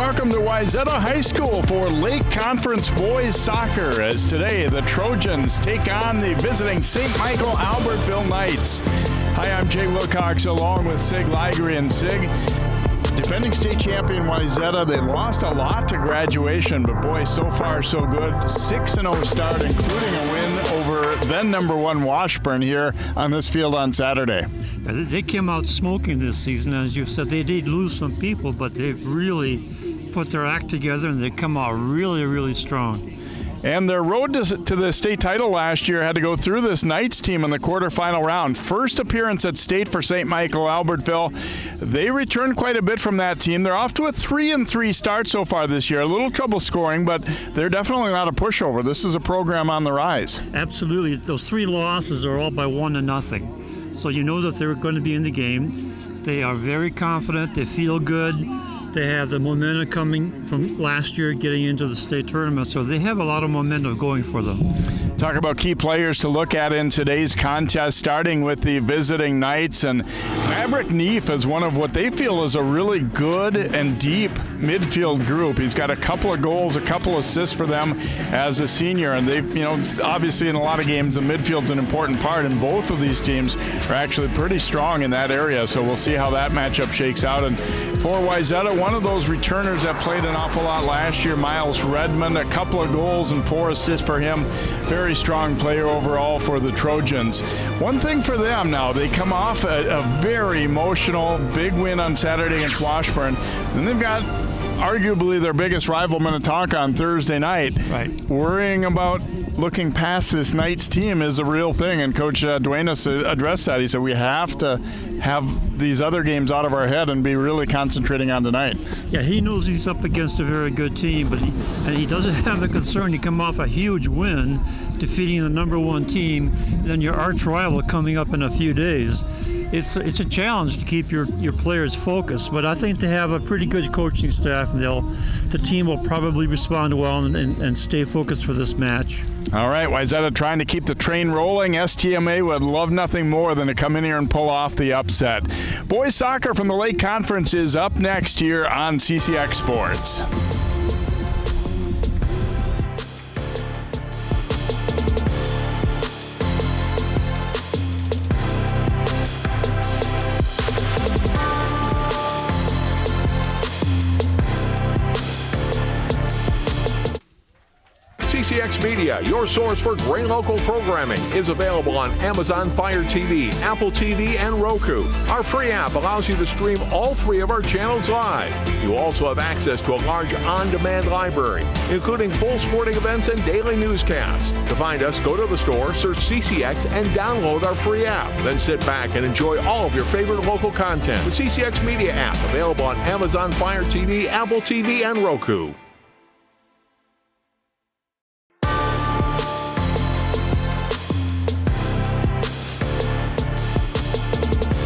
welcome to Wayzata High School for Lake Conference Boys Soccer, as today the Trojans take on the visiting St. Michael-Albertville Knights. Hi, I'm Jay Wilcox along with Sig Ligary. And Sig, defending state champion Wayzata, they lost a lot to graduation, but boy, so far so good. 6-0 start, including a win over then number one Washburn here on this field on Saturday. They came out smoking this season. As you said, they did lose some people, but they've really put their act together and they come out really, really strong. And their road to the state title last year had to go through this Knights team in the quarterfinal round. First appearance at state for St. Michael-Albertville. They returned quite a bit from that team. They're off to a 3-3 start so far this year. A little trouble scoring, but they're definitely not a pushover. This is a program on the rise. Absolutely. Those 3 losses are all by 1-0. So you know that they're going to be in the game. They are very confident. They feel good. They have the momentum coming from last year getting into the state tournament, so they have a lot of momentum going for them. Talk about key players to look at in today's contest, starting with the visiting Knights. And Maverick Neef is one of what they feel is a really good and deep midfield group. He's got a couple of goals, a couple assists for them as a senior. And they've, obviously in a lot of games, the midfield's an important part, and both of these teams are actually pretty strong in that area. So we'll see how that matchup shakes out. And for Wayzata, one of those returners that played an awful lot last year, Miles Redmond, a couple of goals and 4 assists for him. Very strong player overall for the Trojans. One thing for them now, they come off a very emotional big win on Saturday against Washburn. Then they've got arguably their biggest rival, Minnetonka, on Thursday night. Right. Worrying about looking past this Knights team is a real thing, and Coach Duenas addressed that. He said we have to have these other games out of our head and be really concentrating on tonight. Yeah, he knows he's up against a very good team, but he doesn't have the concern. You come off a huge win, defeating the number one team, and then your arch rival coming up in a few days. It's a challenge to keep your players focused, but I think they have a pretty good coaching staff, and the team will probably respond well and stay focused for this match. All right, Wayzata trying to keep the train rolling. STMA would love nothing more than to come in here and pull off the upset. Boys soccer from the Lake Conference is up next here on CCX Sports. CCX Media, your source for great local programming, is available on Amazon Fire TV, Apple TV, and Roku. Our free app allows you to stream all 3 of our channels live. You also have access to a large on-demand library, including full sporting events and daily newscasts. To find us, go to the store, search CCX, and download our free app. Then sit back and enjoy all of your favorite local content. The CCX Media app, available on Amazon Fire TV, Apple TV, and Roku.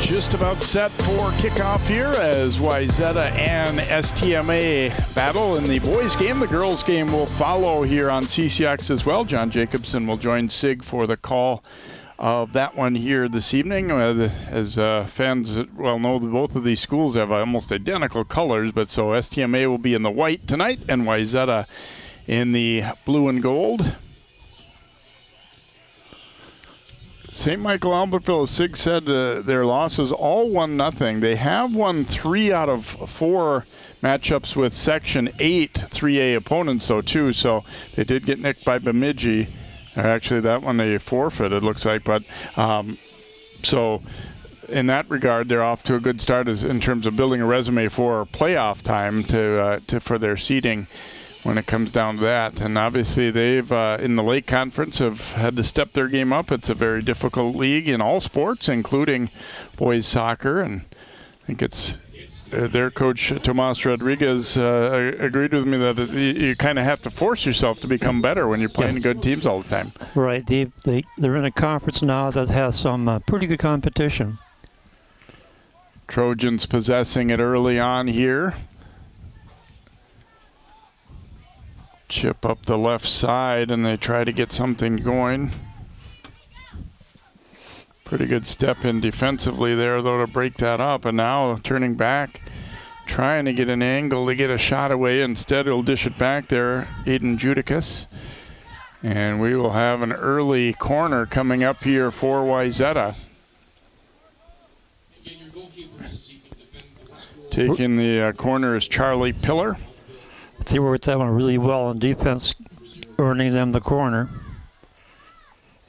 Just about set for kickoff here as Wayzata and STMA battle in the boys game. The girls game will follow here on CCX as well. John Jacobson will join Sig for the call of that one here this evening. As fans well know, both of these schools have almost identical colors, but so STMA will be in the white tonight and Wayzata in the blue and gold. St. Michael-Albertville, as Sig said, their losses all 1-0. They have won 3 out of 4 matchups with Section 8 3A opponents, though, too. So they did get nicked by Bemidji. Actually, that one they forfeited, it looks like. But so in that regard, they're off to a good start in terms of building a resume for playoff time for their seeding when it comes down to that. And obviously they've in the Lake Conference have had to step their game up. It's a very difficult league in all sports, including boys soccer, and I think it's their coach Tomas Rodriguez agreed with me that you kind of have to force yourself to become better when you're playing good teams all the time. Right. They're in a conference now that has some pretty good competition. Trojans possessing it early on here. Chip up the left side, and they try to get something going. Pretty good step in defensively there, though, to break that up. And now turning back, trying to get an angle to get a shot away. Instead, he'll dish it back there, Aiden Judicus. And we will have an early corner coming up here for Wayzata. Taking the corner is Charlie Pillar. They worked that one really well on defense, earning them the corner.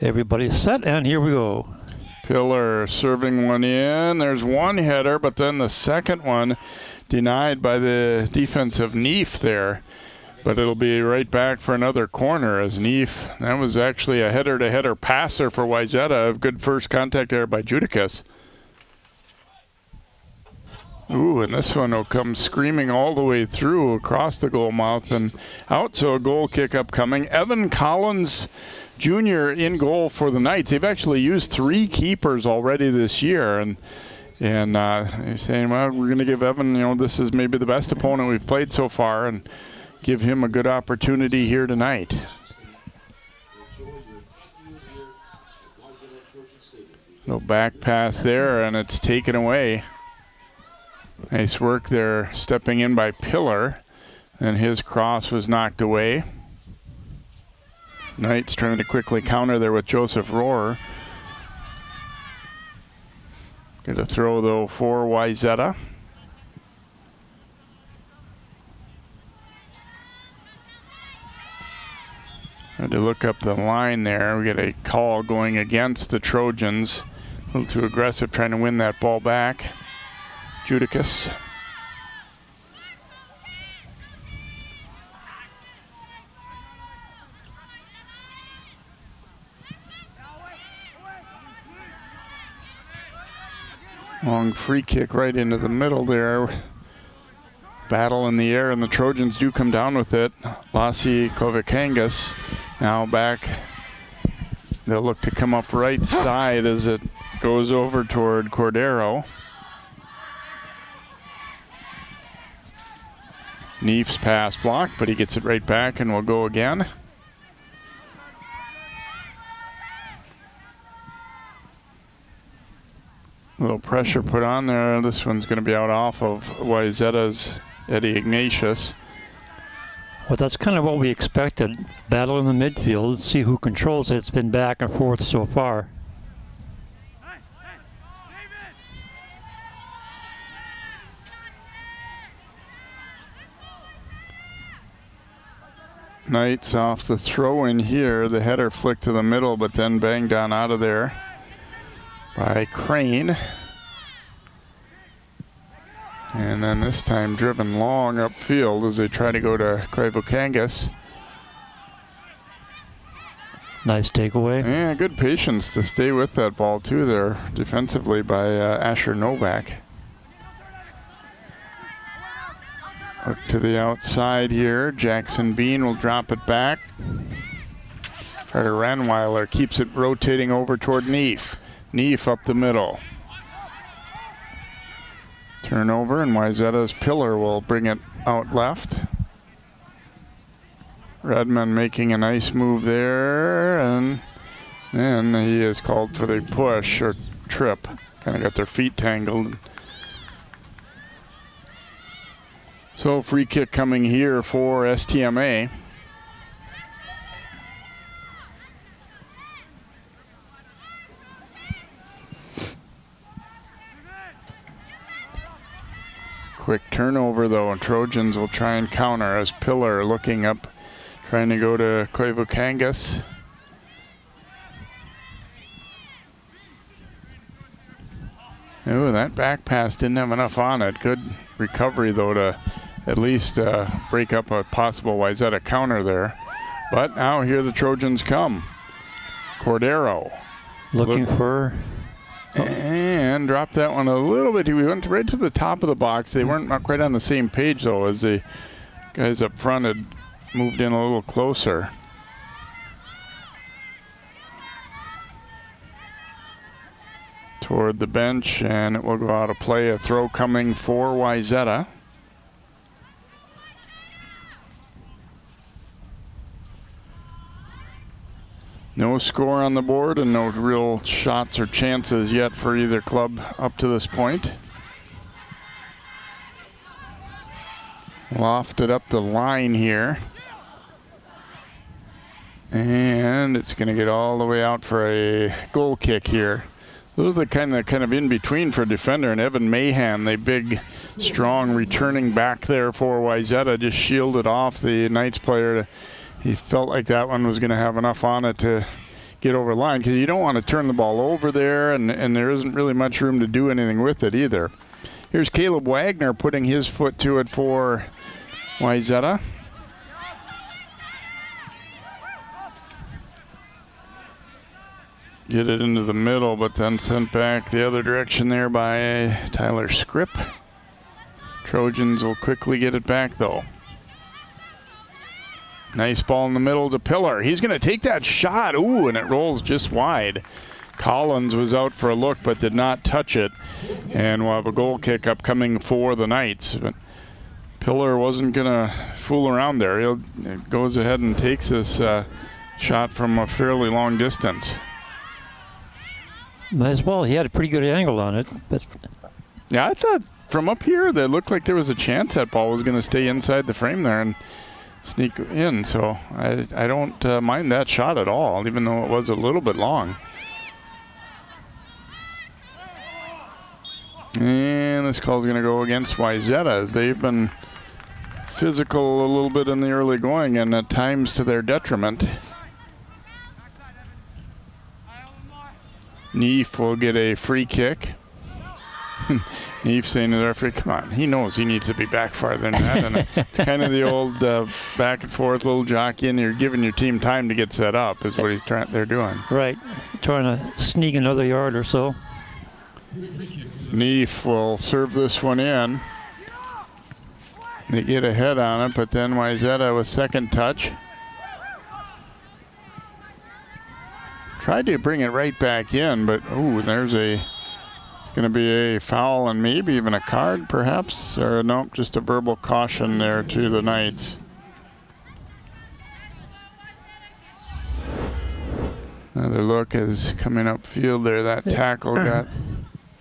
Everybody's set, and here we go. Pillar serving one in. There's one header, but then the second one denied by the defensive Neef there. But it'll be right back for another corner as Neef. That was actually a header-to-header passer for Wayzata. Good first contact there by Judicus. Ooh, and this one will come screaming all the way through across the goal mouth and out. So a goal kick upcoming. Evan Collins Jr. in goal for the Knights. They've actually used 3 keepers already this year, and they're saying, well, we're going to give Evan, this is maybe the best opponent we've played so far, and give him a good opportunity here tonight. No back pass there, and it's taken away. Nice work there, stepping in by Pillar, and his cross was knocked away. Knights trying to quickly counter there with Joseph Rohrer. Get a throw though for Wayzata. Had to look up the line there. We get a call going against the Trojans. A little too aggressive trying to win that ball back. Judicus. Long free kick right into the middle there. Battle in the air, and the Trojans do come down with it. Lassi Kovakangas now back. They'll look to come up right side as it goes over toward Cordero. Neef's pass blocked, but he gets it right back and will go again. A little pressure put on there. This one's going to be out off of Wayzata's Eddie Ignatius. Well, that's kind of what we expected. Battle in the midfield, see who controls it. It's been back and forth so far. Knights off the throw in here. The header flicked to the middle, but then banged on out of there by Crane. And then this time driven long upfield as they try to go to Koivukangas. Nice takeaway. Yeah, good patience to stay with that ball too there defensively by Asher Novak. Hook to the outside here. Jackson Bean will drop it back. Carter Ranweiler keeps it rotating over toward Neef. Neef up the middle. Turnover, and Wayzata's Pillar will bring it out left. Redmond making a nice move there, and then he is called for the push or trip. Kind of got their feet tangled. So free kick coming here for STMA. Quick turnover though, and Trojans will try and counter as Pillar looking up, trying to go to Koivukangas. Oh, that back pass didn't have enough on it. Good recovery though to at least break up a possible Wayzata counter there. But now here the Trojans come. Cordero. Looking for... And dropped that one a little bit. We went right to the top of the box. They weren't quite on the same page though, as the guys up front had moved in a little closer. Toward the bench, and it will go out of play. A throw coming for Wayzata. No score on the board and no real shots or chances yet for either club up to this point. Lofted up the line here. And it's going to get all the way out for a goal kick here. Those are the kind of in between for a defender. And Evan Mahan, the big, strong returning back there for Wayzata, just shielded off the Knights player. He felt like that one was going to have enough on it to get over the line, because you don't want to turn the ball over there, and there isn't really much room to do anything with it either. Here's Caleb Wagner putting his foot to it for Wayzata. Get it into the middle, but then sent back the other direction there by Tyler Scripp. Trojans will quickly get it back, though. Nice ball in the middle to Pillar. He's going to take that shot. Ooh, and it rolls just wide. Collins was out for a look, but did not touch it. And we'll have a goal kick upcoming for the Knights. But Pillar wasn't going to fool around there. He goes ahead and takes this shot from a fairly long distance. As well, he had a pretty good angle on it. But yeah, I thought from up here that looked like there was a chance that ball was going to stay inside the frame there and sneak in. So I don't mind that shot at all, even though it was a little bit long. And this call is going to go against Wayzata, as they've been physical a little bit in the early going, and at times to their detriment. Neef will get a free kick. Neef saying to the referee, come on, he knows he needs to be back farther than that. And it's kind of the old back and forth little jockey, and you're giving your team time to get set up is what they're doing. Right, trying to sneak another yard or so. Neef will serve this one in. They get ahead on it, but then Wayzata with second touch. Tried to bring it right back in, but ooh, there's it's going to be a foul and maybe even a card, perhaps, or nope, just a verbal caution there to the Knights. Another look is coming upfield there. That tackle got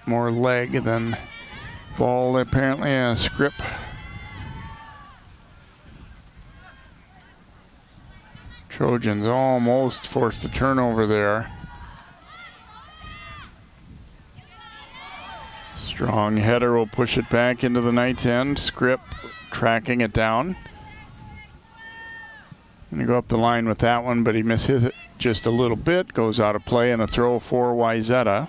more leg than ball. Apparently a Scripp. Trojans almost forced a turnover there. Strong header will push it back into the Knights' end. Scripp tracking it down. Gonna go up the line with that one, but he misses it just a little bit. Goes out of play, and a throw for Wayzata.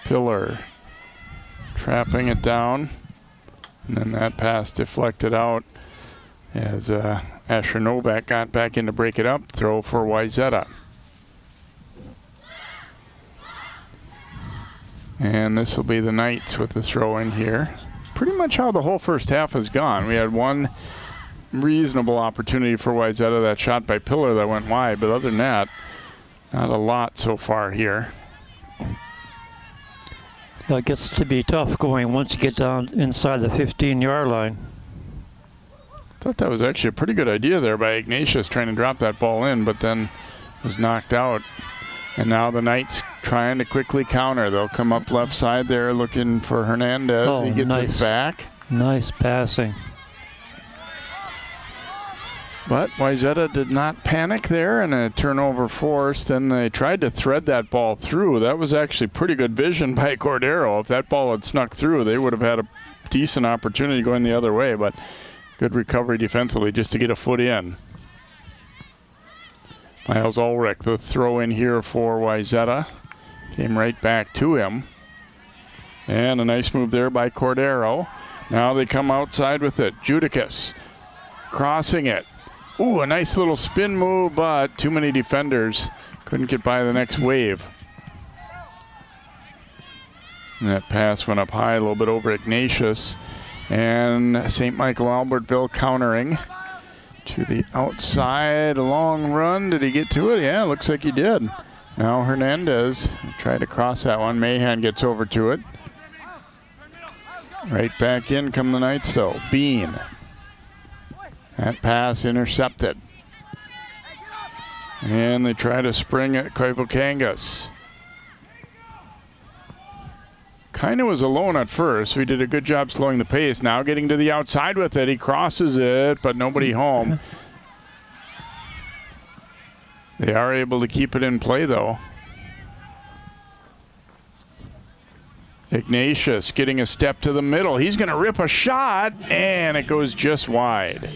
Pillar trapping it down, and then that pass deflected out as Asher Novak got back in to break it up. Throw for Wayzata. And this will be the Knights with the throw in here. Pretty much how the whole first half has gone. We had one reasonable opportunity for Wayzata, that shot by Pillar that went wide, but other than that, not a lot so far here. It gets to be tough going once you get down inside the 15-yard line. Thought that was actually a pretty good idea there by Ignatius, trying to drop that ball in, but then was knocked out. And now the Knights trying to quickly counter. They'll come up left side there looking for Hernandez. Oh, he gets nice. it back. Nice passing. But Wayzata did not panic there, and a turnover forced. And they tried to thread that ball through. That was actually pretty good vision by Cordero. If that ball had snuck through, they would have had a decent opportunity going the other way. But good recovery defensively just to get a foot in. Miles Ulrich, the throw in here for Wayzata. Came right back to him. And a nice move there by Cordero. Now they come outside with it. Judicus crossing it. Ooh, a nice little spin move, but too many defenders. Couldn't get by the next wave. And that pass went up high, a little bit over Ignatius. And St. Michael-Albertville countering to the outside. A long run. Did he get to it? Yeah, looks like he did. Now Hernandez tried to cross that one. Mahan gets over to it. Right back in come the Knights, though. Bean. That pass intercepted. And they try to spring at Koivukangas. kind of was alone at first. We did a good job slowing the pace. Now getting to the outside with it. He crosses it, but nobody home. They are able to keep it in play, though. Ignatius getting a step to the middle. He's going to rip a shot, and it goes just wide.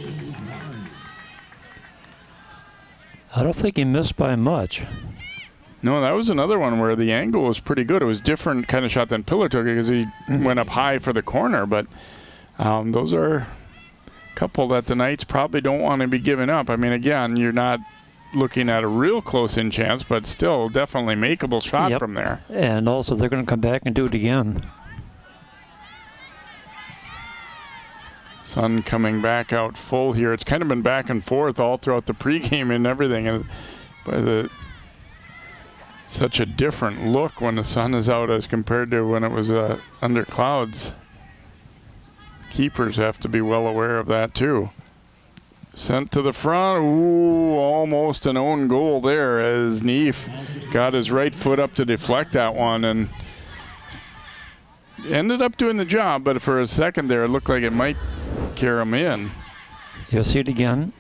I don't think he missed by much. No, that was another one where the angle was pretty good. It was different kind of shot than Pillar took because he went up high for the corner. But those are a couple that the Knights probably don't want to be giving up. I mean, again, you're not looking at a real close-in chance, but still definitely makeable shot from there. And also they're going to come back and do it again. Sun coming back out full here. It's kind of been back and forth all throughout the pregame and everything. And such a different look when the sun is out as compared to when it was under clouds. Keepers have to be well aware of that too. Sent to the front. Ooh, almost an own goal there as Neef got his right foot up to deflect that one and ended up doing the job, but for a second there it looked like it might carry him in. You'll see it again.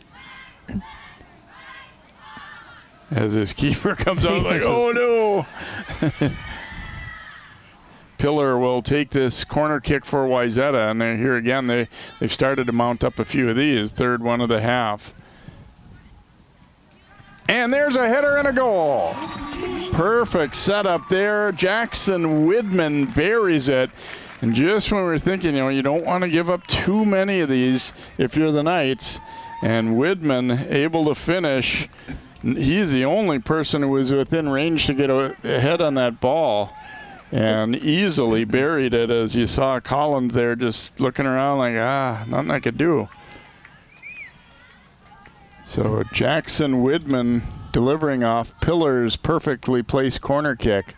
As his keeper comes out like, oh no! Pillar will take this corner kick for Wayzata, and they're here again. They've started to mount up a few of these. Third one of the half. And there's a header and a goal. Perfect setup there. Jackson Widman buries it. And just when we're thinking, you don't want to give up too many of these if you're the Knights. And Widman able to finish. He's the only person who was within range to get ahead on that ball and easily buried it, as you saw Collins there just looking around like, nothing I could do. So Jackson Widman delivering off Pillar's perfectly placed corner kick.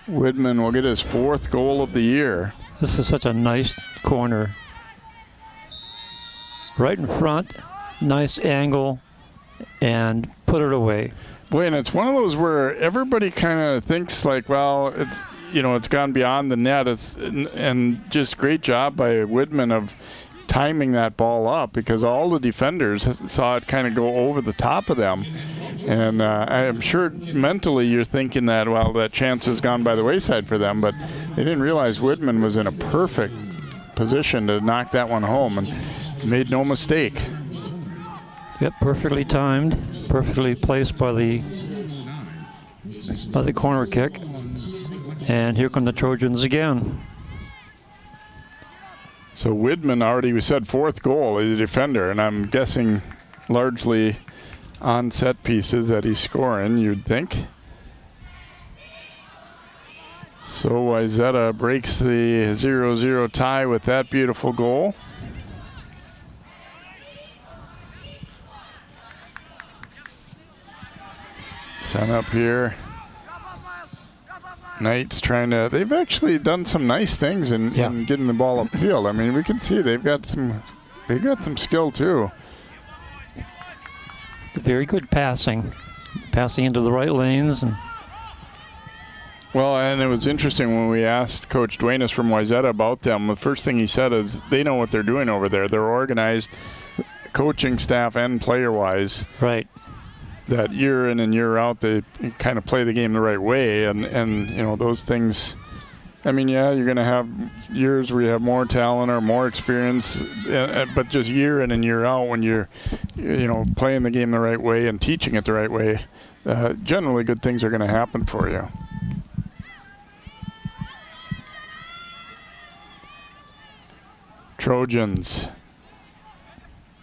Widman will get his 4th goal of the year. This is such a nice corner. Right in front, nice angle, and put it away. Boy, and it's one of those where everybody kind of thinks like, well, it's gone beyond the net. And just great job by Widman of timing that ball up, because all the defenders saw it kind of go over the top of them. And I'm sure mentally you're thinking that, well, that chance has gone by the wayside for them, but they didn't realize Widman was in a perfect position to knock that one home and made no mistake. Yep, perfectly timed, perfectly placed by the corner kick. And here come the Trojans again. So Widman already, we said 4th goal as a defender, and I'm guessing largely on set pieces that he's scoring, you'd think. So Wayzata breaks the 0-0 tie with that beautiful goal. Sent up here. Knights trying to, they've actually done some nice things in getting the ball upfield. I mean, we can see they've got some skill too. Very good passing into the right lanes. Well, and it was interesting when we asked Coach Duenas from Wayzata about them. The first thing he said is they know what they're doing over there. They're organized, coaching staff and player-wise. Right. That year in and year out, they kind of play the game the right way, and those things. I mean, yeah, you're going to have years where you have more talent or more experience, but just year in and year out, when you're, playing the game the right way and teaching it the right way, generally good things are going to happen for you. Trojans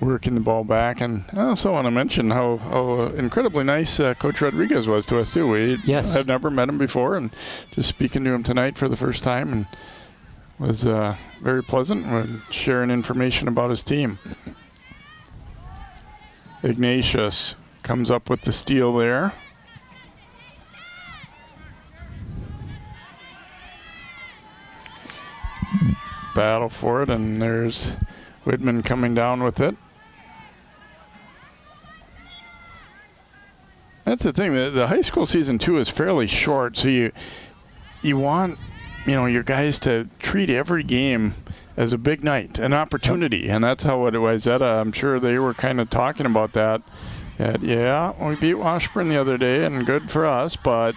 working the ball back, and I also want to mention how incredibly nice Coach Rodriguez was to us too. I've never met him before, and just speaking to him tonight for the first time, and was very pleasant when sharing information about his team. Ignatius comes up with the steal there. Battle for it, and there's Widman coming down with it. That's the thing. The high school season too is fairly short, so you want your guys to treat every game as a big night, an opportunity. And that's how it was. I'm sure they were kind of talking about that. Yeah, we beat Washburn the other day, and good for us, but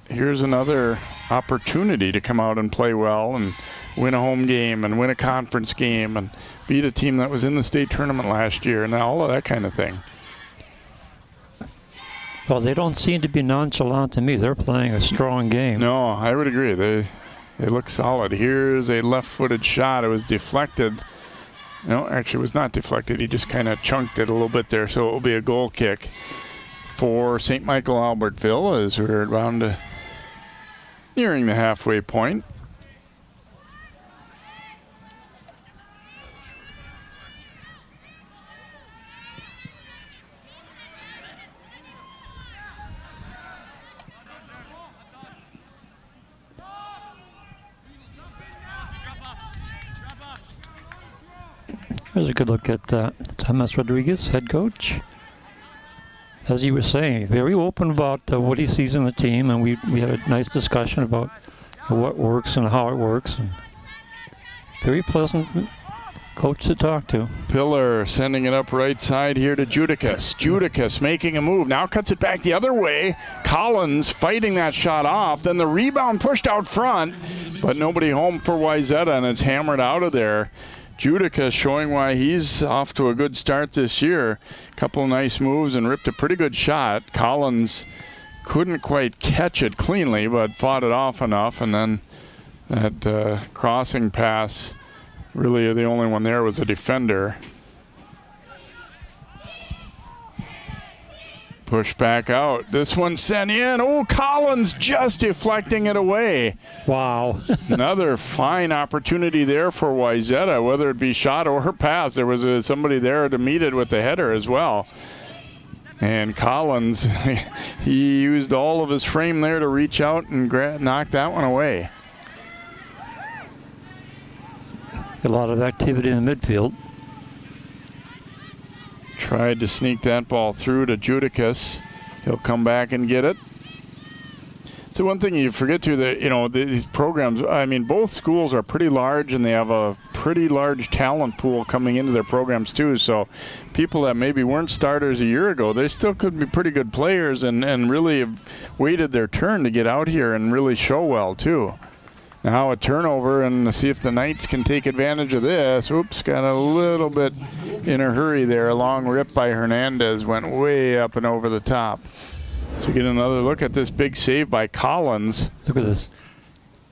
here's another opportunity to come out and play well and win a home game and win a conference game and beat a team that was in the state tournament last year and all of that kind of thing. Well, they don't seem to be nonchalant to me. They're playing a strong game. No, I would agree. They look solid. Here's a left-footed shot. It was deflected. No, actually it was not deflected. He just kind of chunked it a little bit there, so it will be a goal kick for St. Michael-Albertville as we're down to nearing the halfway point. Here's a good look at Tomas Rodriguez, head coach. As he was saying, very open about what he sees in the team, and we had a nice discussion about what works and how it works. And very pleasant coach to talk to. Pillar sending it up right side here to Judicus. Judicus making a move. Now cuts it back the other way. Collins fighting that shot off. Then the rebound pushed out front, but nobody home for Wayzata, and it's hammered out of there. Judicus showing why he's off to a good start this year. A couple of nice moves and ripped a pretty good shot. Collins couldn't quite catch it cleanly, but fought it off enough. And then that crossing pass, really the only one there was a defender. Push back out. This one sent in. Oh, Collins just deflecting it away. Wow. Another fine opportunity there for Wayzata, whether it be shot or pass. There was somebody there to meet it with the header as well. And Collins, he used all of his frame there to reach out and knock that one away. A lot of activity in the midfield. Tried to sneak that ball through to Judicus. He'll come back and get it. So one thing you forget too, that these programs, I mean, both schools are pretty large and they have a pretty large talent pool coming into their programs too. So people that maybe weren't starters a year ago, they still could be pretty good players and really have waited their turn to get out here and really show well too. Now a turnover, and see if the Knights can take advantage of this. Oops, got a little bit in a hurry there. A long rip by Hernandez went way up and over the top. So we get another look at this big save by Collins. Look at this.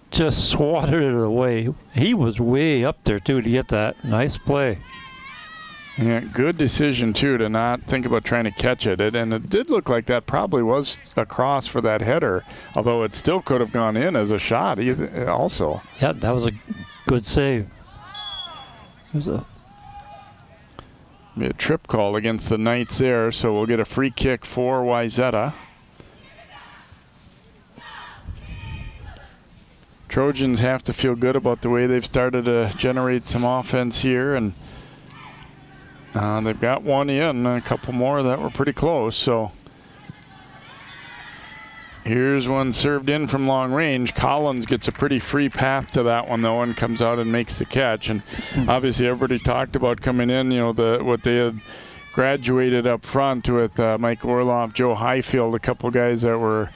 Just swatted it away. He was way up there too to get that. Nice play. Yeah, good decision too to not think about trying to catch it. And it did look like that probably was a cross for that header, although it still could have gone in as a shot also. Yeah, that was a good save. It was a trip call against the Knights there, so we'll get a free kick for Wayzata. Trojans have to feel good about the way they've started to generate some offense here, and they've got one in, and a couple more that were pretty close. So here's one served in from long range. Collins gets a pretty free path to that one though, and comes out and makes the catch. And obviously everybody talked about coming in, what they had graduated up front with Mike Orloff, Joe Highfield, a couple guys that were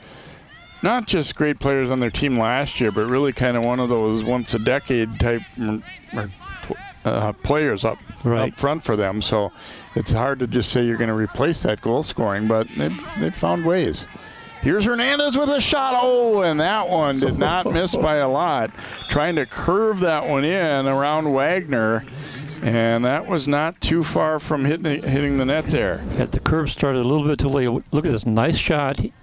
not just great players on their team last year, but really kind of one of those once a decade type players up front for them. So it's hard to just say you're going to replace that goal scoring, but they've found ways. Here's Hernandez with a shot. Oh, and that one did not miss by a lot. Trying to curve that one in around Wagner, and that was not too far from hitting the net there. Yeah, the curve started a little bit too late. Look at this nice shot. He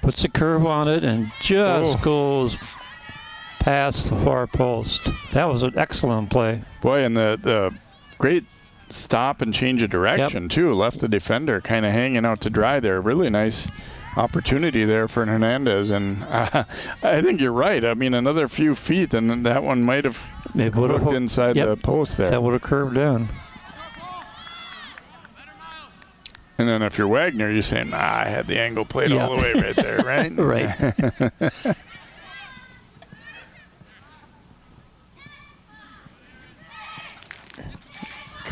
puts a curve on it and just goes past the far post. That was an excellent play. Boy, and the great stop and change of direction too. Left the defender kind of hanging out to dry there. Really nice opportunity there for Hernandez, and I think you're right. I mean, another few feet and that one might have hooked inside the post there. That would have curved down. And then if you're Wagner, you're saying, I had the angle played all the way right there, right? Right.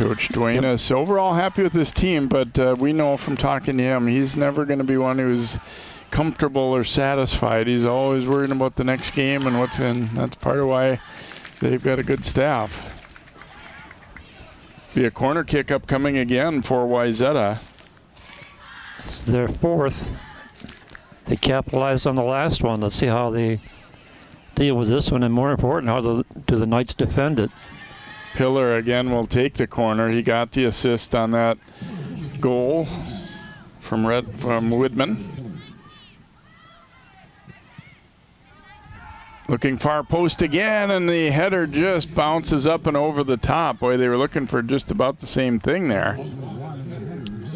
Coach Duenas overall happy with his team, but we know from talking to him, he's never going to be one who's comfortable or satisfied. He's always worrying about the next game and what's in. That's part of why they've got a good staff. Be a corner kick upcoming again for Wayzata. It's their fourth. They capitalized on the last one. Let's see how they deal with this one, and more important, how do the Knights defend it. Pillar again will take the corner. He got the assist on that goal from Widman. Looking far post again, and the header just bounces up and over the top. Boy, they were looking for just about the same thing there.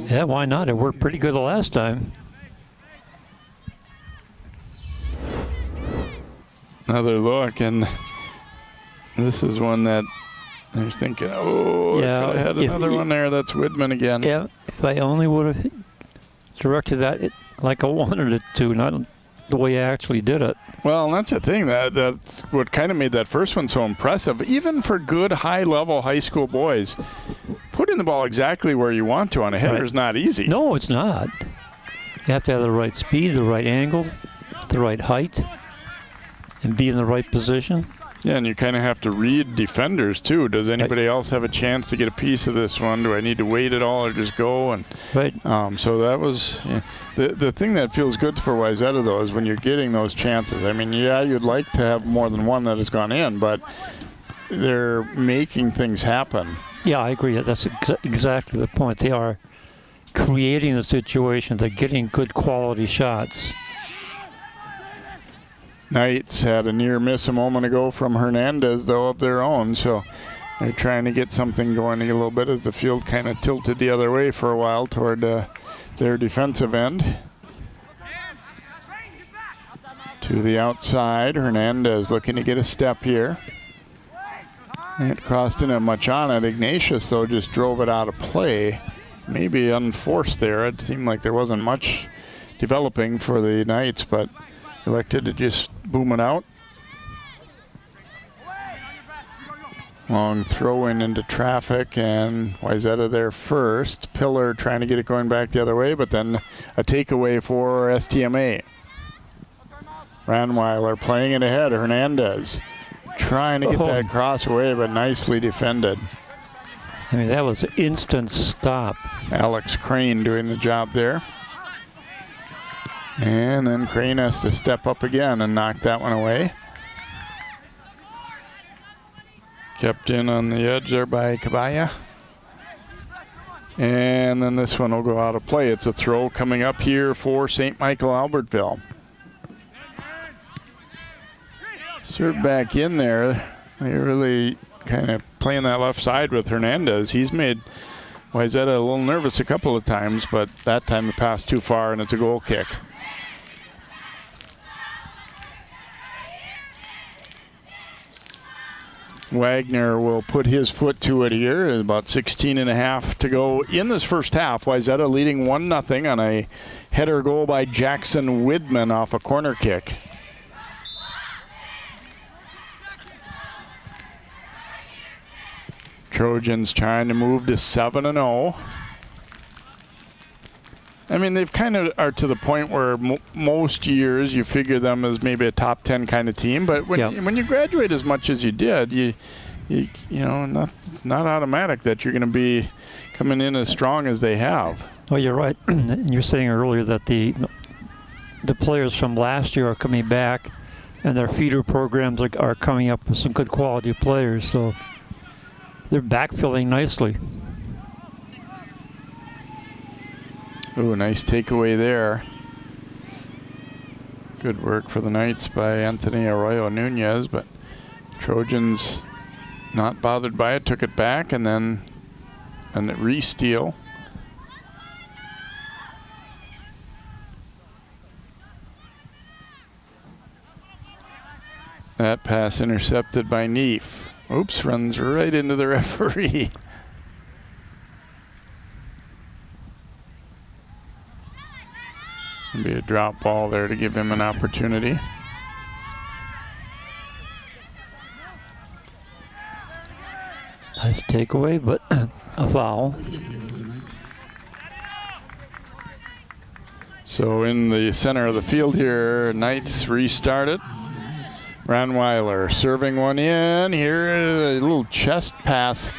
Yeah, why not? It worked pretty good the last time. Another look, and this is one that I was thinking, oh, yeah, could have had another one there. That's Widman again. Yeah, if I only would have directed that like I wanted it to, not the way I actually did it. Well, and that's the thing. That's what kind of made that first one so impressive. Even for good, high-level high school boys, putting the ball exactly where you want to on a header is not easy. No, it's not. You have to have the right speed, the right angle, the right height, and be in the right position. Yeah, and you kind of have to read defenders, too. Does anybody else have a chance to get a piece of this one? Do I need to wait at all or just go? And so that was the thing that feels good for Wayzata, though, is when you're getting those chances. I mean, yeah, you'd like to have more than one that has gone in, but they're making things happen. Yeah, I agree. That's exactly the point. They are creating the situation. They're getting good quality shots. Knights had a near miss a moment ago from Hernandez, though, of their own. So they're trying to get something going a little bit as the field kind of tilted the other way for a while toward their defensive end. To the outside, Hernandez looking to get a step here. It crossed in much on it. Ignatius, though, just drove it out of play. Maybe unforced there. It seemed like there wasn't much developing for the Knights, but elected to just boom it out. Long throw into traffic, and Wayzata there first. Pillar trying to get it going back the other way, but then a takeaway for STMA. Ranweiler playing it ahead. Hernandez trying to get that cross away, but nicely defended. I mean, that was an instant stop. Alex Crane doing the job there. And then Crane has to step up again and knock that one away. Kept in on the edge there by Cabaya. And then this one will go out of play. It's a throw coming up here for St. Michael-Albertville. Served back in there. They're really kind of playing that left side with Hernandez. He's made Wayzata a little nervous a couple of times, but that time the pass too far, and it's a goal kick. Wagner will put his foot to it here. About 16 and a half to go in this first half. Wayzata leading 1-0 on a header goal by Jackson Widman off a corner kick. Trojans trying to move to 7-0. I mean, they've kind of are to the point where most years you figure them as maybe a top 10 kind of team, but when you graduate as much as you did, you know, it's not automatic that you're going to be coming in as strong as they have. Well, you're right. And you're saying earlier that the players from last year are coming back, and their feeder programs are coming up with some good quality players, so they're backfilling nicely. Ooh, nice takeaway there. Good work for the Knights by Anthony Arroyo Nunez, but Trojans not bothered by it, took it back, and then a re-steal. That pass intercepted by Neef. Oops, runs right into the referee. Be a drop ball there to give him an opportunity. Nice takeaway, but a foul. So in the center of the field here, Knights restart it. Ranweiler serving one in. Here, a little chest pass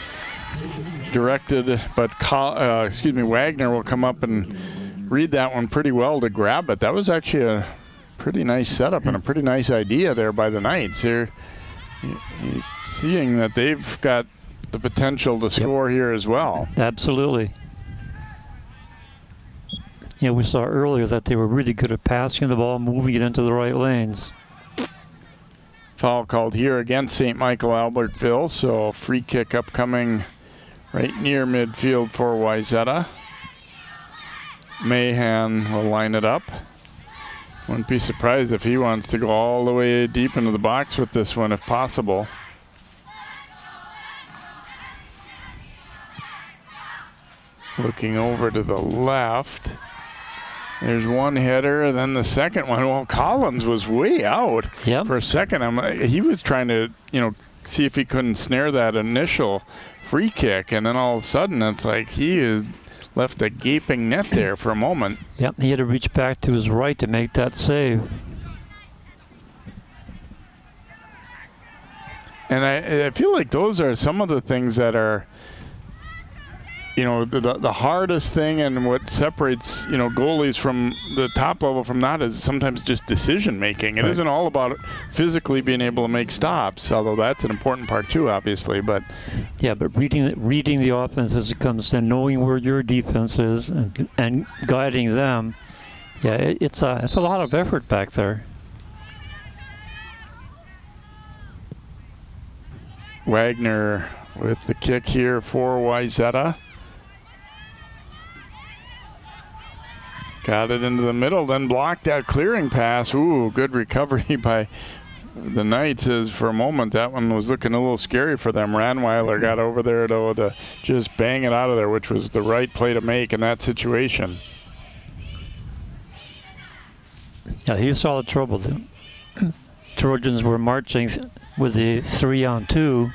directed, but Wagner will come up and read that one pretty well to grab it. That was actually a pretty nice setup and a pretty nice idea there by the Knights. Here, seeing that they've got the potential to score here as well. Absolutely. Yeah, we saw earlier that they were really good at passing the ball, moving it into the right lanes. Foul called here against St. Michael-Albertville, so free kick upcoming right near midfield for Wayzata. Mahan will line it up. Wouldn't be surprised if he wants to go all the way deep into the box with this one if possible. Looking over to the left. There's one header, and then the second one. Well, Collins was way out for a second. He was trying to, see if he couldn't snare that initial free kick, and then all of a sudden, it's like he is left a gaping net there for a moment. Yep, he had to reach back to his right to make that save. And I feel like those are some of the things that are, the hardest thing, and what separates, goalies from the top level from that is sometimes just decision making. It isn't all about physically being able to make stops, although that's an important part too, obviously. But yeah, but reading the offense as it comes in, knowing where your defense is, and guiding them. Yeah, it's a lot of effort back there. Wagner with the kick here for Wayzata. Got it into the middle, then blocked that clearing pass. Ooh, good recovery by the Knights. As for a moment, that one was looking a little scary for them. Ranweiler got over there to just bang it out of there, which was the right play to make in that situation. Yeah, he saw the trouble. The Trojans were marching with the 3-on-2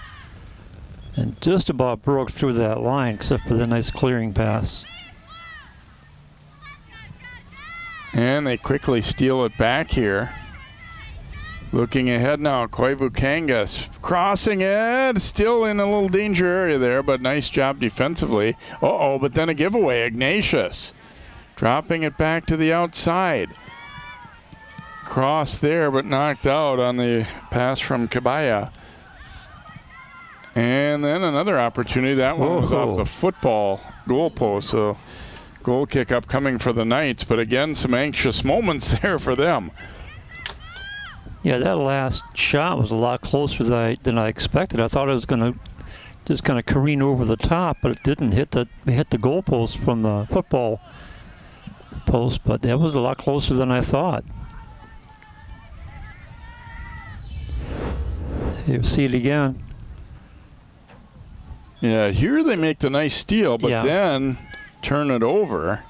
and just about broke through that line, except for the nice clearing pass. And they quickly steal it back here. Looking ahead now, Koivukangas crossing it, still in a little danger area there, but nice job defensively. But then a giveaway, Ignatius dropping it back to the outside. Cross there, but knocked out on the pass from Kabaya. And then another opportunity. That one was off the football goalpost. So goal kick up coming for the Knights, but again, some anxious moments there for them. Yeah, that last shot was a lot closer than I expected. I thought it was going to just kind of careen over the top, but it didn't hit the goalpost from the football post. But that was a lot closer than I thought. You see it again. Yeah, here they make the nice steal, but then turn it over.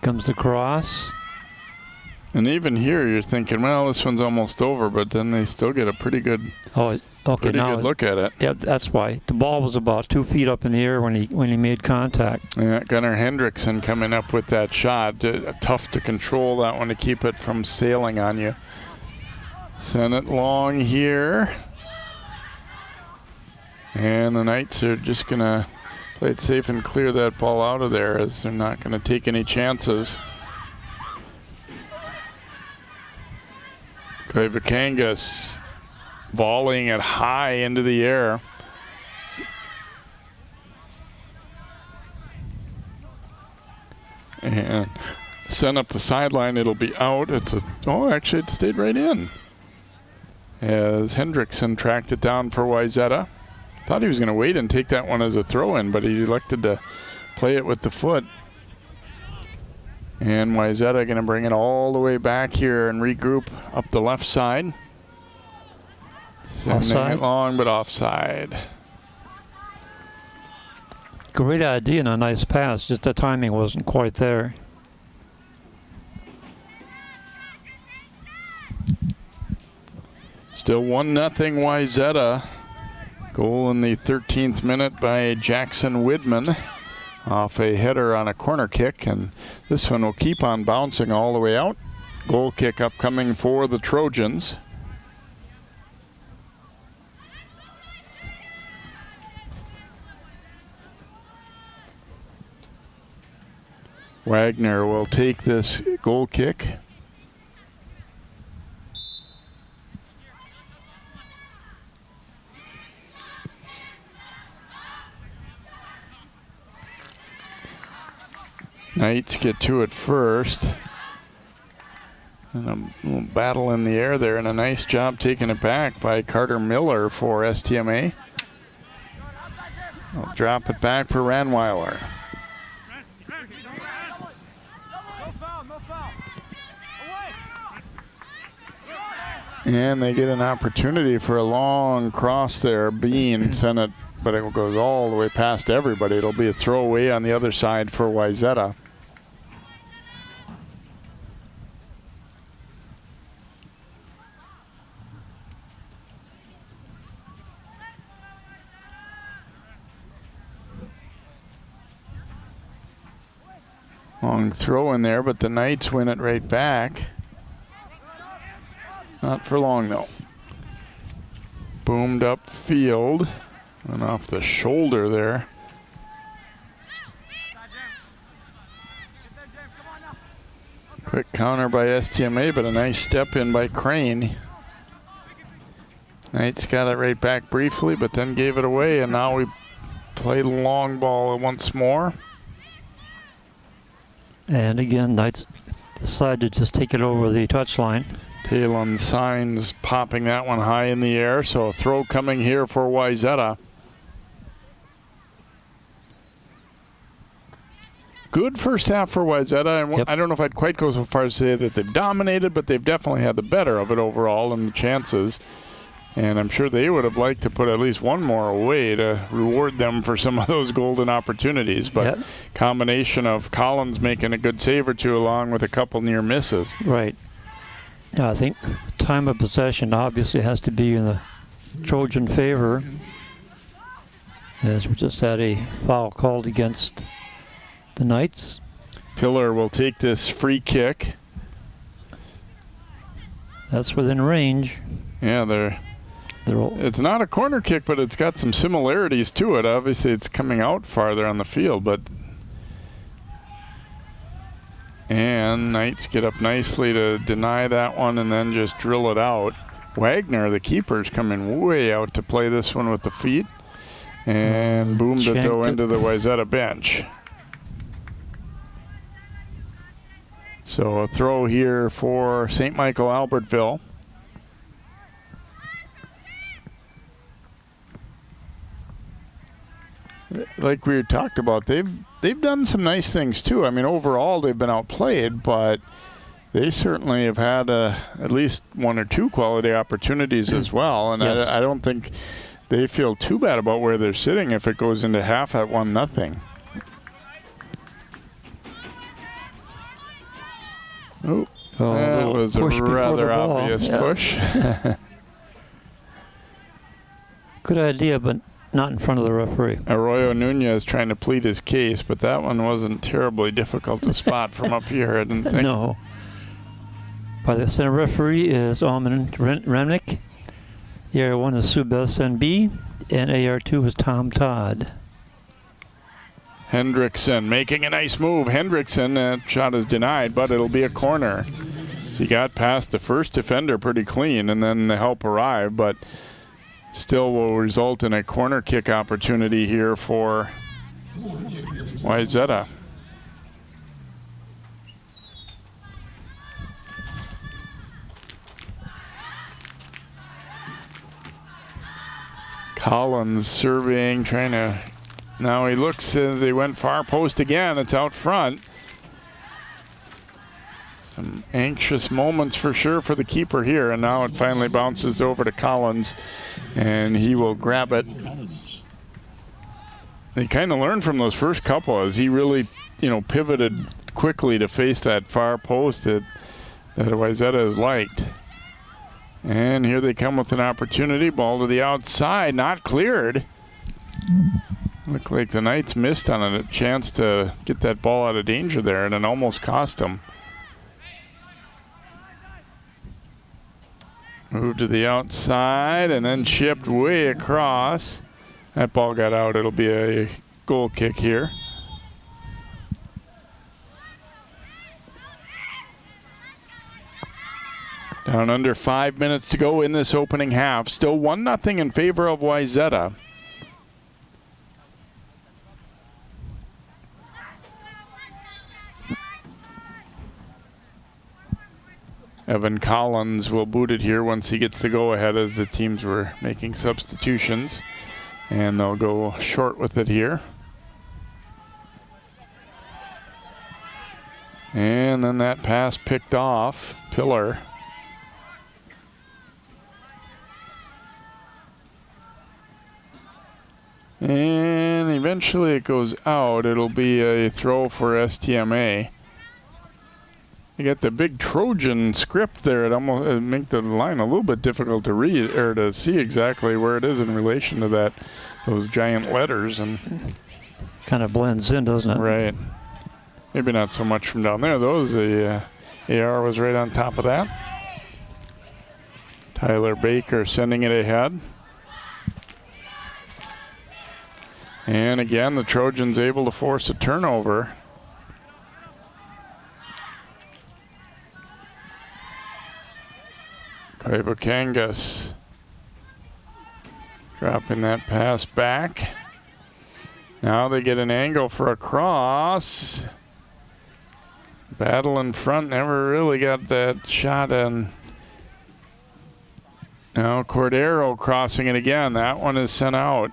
Comes the cross. And even here you're thinking, well, this one's almost over, but then they still get a pretty good good look at it. Yeah, that's why. The ball was about 2 feet up in the air when he made contact. Yeah, Gunnar Hendrickson coming up with that shot. Tough to control that one, to keep it from sailing on you. Send it long here. And the Knights are just going to play it safe and clear that ball out of there, as they're not going to take any chances. Koivukangas volleying it high into the air. And sent up the sideline. It'll be out. Actually it stayed right in, as Hendrickson tracked it down for Wayzata. Thought he was going to wait and take that one as a throw-in, but he elected to play it with the foot. And Wayzata going to bring it all the way back here and regroup up the left side. Sending it long, but offside. Great idea and a nice pass, just the timing wasn't quite there. Still 1-0 Wayzata. Goal in the 13th minute by Jackson Widman off a header on a corner kick, and this one will keep on bouncing all the way out. Goal kick upcoming for the Trojans. Wagner will take this goal kick. Knights get to it first. And a little battle in the air there, and a nice job taking it back by Carter Miller for STMA. I'll drop it back for Ranweiler. And they get an opportunity for a long cross there. Bean sent it, but it goes all the way past everybody. It'll be a throwaway on the other side for Wayzata. Long throw in there, but the Knights win it right back. Not for long, though. Boomed up field and off the shoulder there. Quick counter by STMA, but a nice step in by Crane. Knights got it right back briefly, but then gave it away, and now we play the long ball once more. And again, Knights decide to just take it over the touchline. Talon Signs popping that one high in the air, so a throw coming here for Wayzata. Good first half for Wayzata, and yep. I don't know if I'd quite go so far as to say that they've dominated, but they've definitely had the better of it overall in the chances. And I'm sure they would have liked to put at least one more away to reward them for some of those golden opportunities. But yep. Combination of Collins making a good save or two along with a couple near misses. Right. Yeah, I think time of possession obviously has to be in the Trojan favor, as we just had a foul called against the Knights. Pillar will take this free kick. That's within range. Yeah, it's not a corner kick, but it's got some similarities to it. Obviously, it's coming out farther on the field, but and Knights get up nicely to deny that one and then just drill it out. Wagner, the keeper's coming way out to play this one with the feet, and boomed it though into the Wayzata bench. So a throw here for St. Michael-Albertville. Like we talked about, they've done some nice things too. I mean, overall they've been outplayed, but they certainly have had at least one or two quality opportunities as well. And yes. I don't think they feel too bad about where they're sitting if it goes into half at 1-0. Oh, that was a rather obvious push. Good idea, but not in front of the referee. Arroyo Nunez trying to plead his case, but that one wasn't terribly difficult to spot from up here, I didn't think. No. By the center referee is Alman Remnick. AR1 is Suburbs NB, and AR2 is Tom Todd. Hendrickson making a nice move. Hendrickson, shot is denied, but it'll be a corner. So he got past the first defender pretty clean, and then the help arrived, but still will result in a corner kick opportunity here for Wayzata. Collins surveying, trying to, now he looks as they went far post again. It's out front. Some anxious moments for sure for the keeper here, and now it finally bounces over to Collins, and he will grab it. They kind of learned from those first couple as he really, pivoted quickly to face that far post that Wayzata has liked. And here they come with an opportunity. Ball to the outside, not cleared. Looked like the Knights missed on it. A chance to get that ball out of danger there, and it almost cost them. Moved to the outside and then chipped way across. That ball got out. It'll be a goal kick here. Down under 5 minutes to go in this opening half. Still 1-0 in favor of Wayzata. Evan Collins will boot it here once he gets the go-ahead, as the teams were making substitutions. And they'll go short with it here. And then that pass picked off. Pillar. And eventually it goes out. It'll be a throw for STMA. You got the big Trojan script there. It almost make the line a little bit difficult to read or to see exactly where it is in relation to those giant letters, and kind of blends in, doesn't it? Right. Maybe not so much from down there. The AR was right on top of that. Tyler Baker sending it ahead. And again, the Trojans able to force a turnover. Kaibakangas dropping that pass back. Now they get an angle for a cross. Battle in front, never really got that shot in. Now Cordero crossing it again. That one is sent out.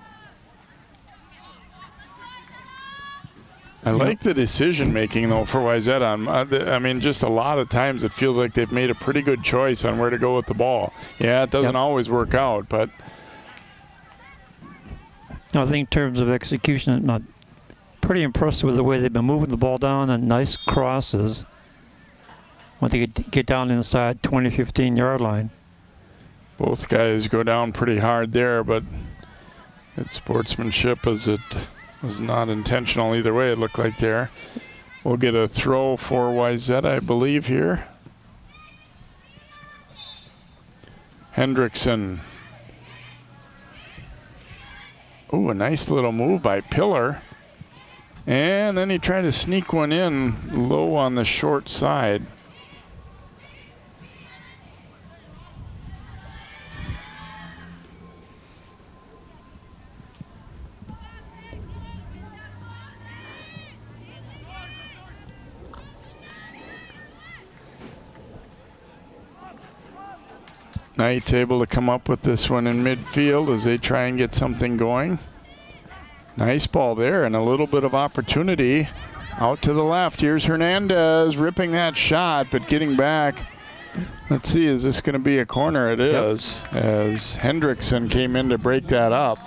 I like the decision making though for Wayzata. I mean, just a lot of times it feels like they've made a pretty good choice on where to go with the ball. Yeah, it doesn't always work out, but I think in terms of execution, I'm not pretty impressed with the way they've been moving the ball down and nice crosses when they get down inside 20, 15-yard line. Both guys go down pretty hard there, but it's sportsmanship as it was not intentional either way, it looked like there. We'll get a throw for Wayzata, I believe, here. Hendrickson. Ooh, a nice little move by Pillar. And then he tried to sneak one in low on the short side. Knights able to come up with this one in midfield as they try and get something going. Nice ball there and a little bit of opportunity out to the left. Here's Hernandez ripping that shot, but getting back. Let's see, is this going to be a corner? It is, as Hendrickson came in to break that up.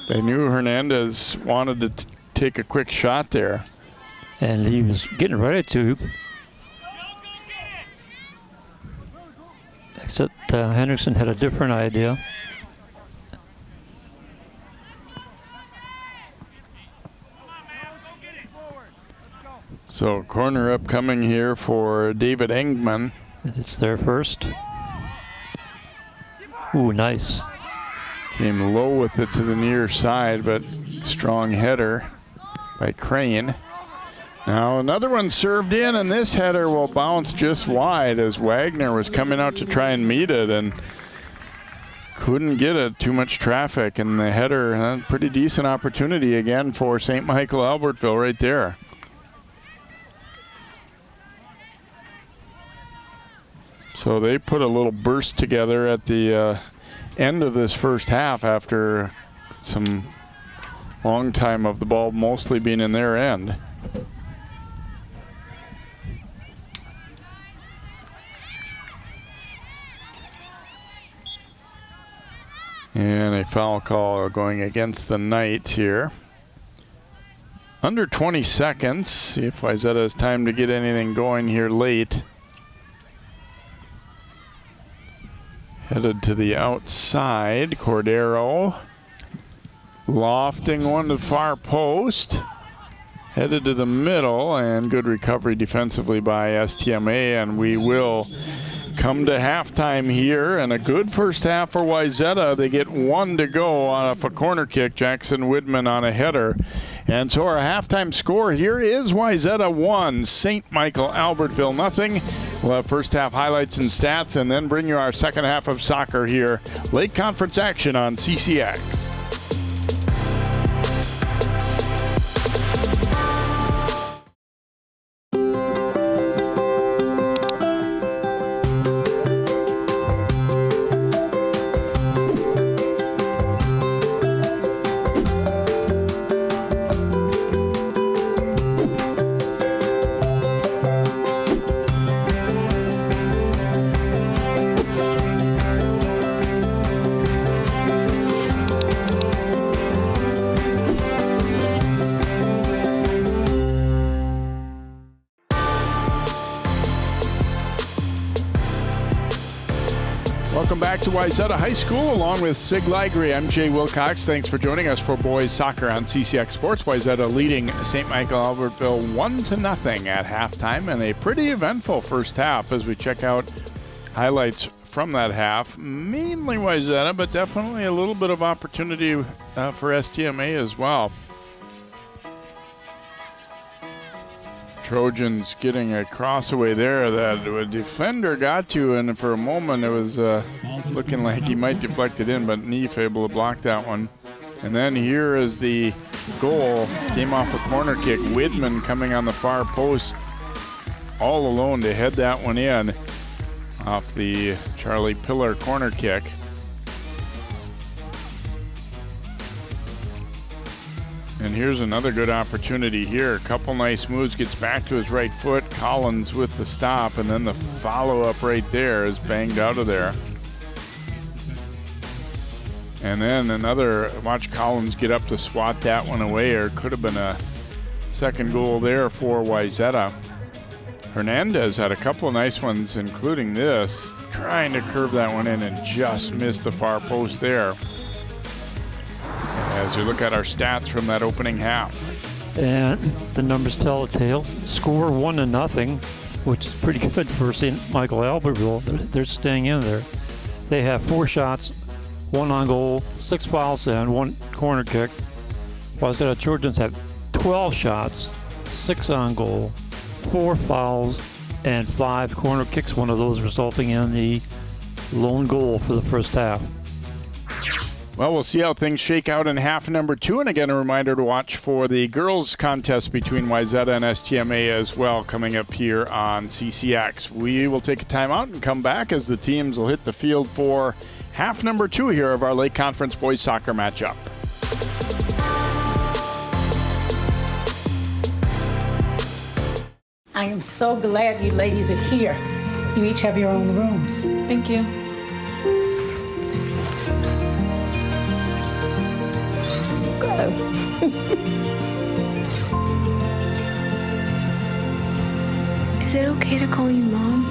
They knew Hernandez wanted to take a quick shot there. And he was getting ready to. Except Hendrickson had a different idea. So corner upcoming here for David Engman. It's there first. Ooh, nice. Came low with it to the near side, but strong header by Crane. Now another one served in, and this header will bounce just wide as Wagner was coming out to try and meet it and couldn't get it. Too much traffic, and the header, pretty decent opportunity again for St. Michael-Albertville right there. So they put a little burst together at the end of this first half after some long time of the ball mostly being in their end. And a foul call going against the Knights here. Under 20 seconds. See if Wayzata has time to get anything going here late. Headed to the outside, Cordero. Lofting one to far post. Headed to the middle, and good recovery defensively by STMA, and we will come to halftime here, and a good first half for Wayzata. They get 1 to go off a corner kick. Jackson Widman on a header. And so our halftime score here is Wayzata 1, St. Michael-Albertville nothing. We'll have first half highlights and stats, and then bring you our second half of soccer here. Lake Conference action on CCX. Welcome back to Wayzata High School along with Sig Ligry. I'm Jay Wilcox. Thanks for joining us for boys soccer on CCX Sports. Wayzata leading St. Michael-Albertville 1-0 at halftime, and a pretty eventful first half as we check out highlights from that half. Mainly Wayzata, but definitely a little bit of opportunity for STMA as well. Trojans getting a cross away there that a defender got to, and for a moment it was looking like he might deflect it in, but Neef able to block that one. And then here is the goal. Came off a corner kick. Widman coming on the far post all alone to head that one in off the Charlie Pillar corner kick. And here's another good opportunity here. A couple nice moves, gets back to his right foot. Collins with the stop, and then the follow-up right there is banged out of there. And then another, watch Collins get up to swat that one away, or could have been a second goal there for Wayzata. Hernandez had a couple of nice ones, including this, trying to curve that one in and just missed the far post there. As we look at our stats from that opening half. And the numbers tell a tale. Score 1-0, which is pretty good for St. Michael-Albertville. They're staying in there. They have 4 shots, 1 on goal, 6 fouls, and 1 corner kick. Wayzata Trojans have 12 shots, 6 on goal, 4 fouls, and 5 corner kicks, one of those resulting in the lone goal for the first half. Well, we'll see how things shake out in half number 2. And again, a reminder to watch for the girls' contest between Wayzata and STMA as well coming up here on CCX. We will take a timeout and come back as the teams will hit the field for half number 2 here of our Lake Conference boys soccer matchup. I am so glad you ladies are here. You each have your own rooms. Thank you. Is it okay to call you Mom?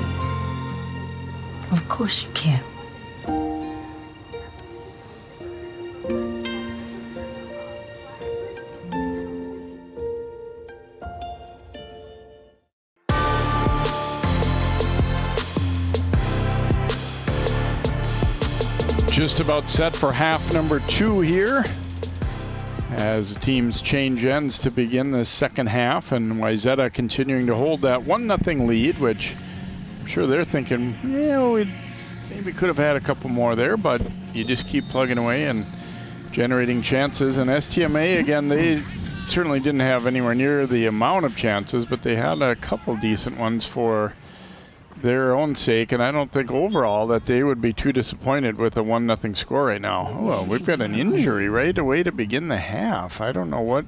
Of course you can. Just about set for half number 2 here, as teams change ends to begin the second half, and Wayzata continuing to hold that 1-0 lead, which I'm sure they're thinking, we maybe could have had a couple more there, but you just keep plugging away and generating chances. And STMA, again, they certainly didn't have anywhere near the amount of chances, but they had a couple decent ones for their own sake, and I don't think overall that they would be too disappointed with a 1-0 score right now. Oh, well, we've got an injury right away to begin the half. I don't know what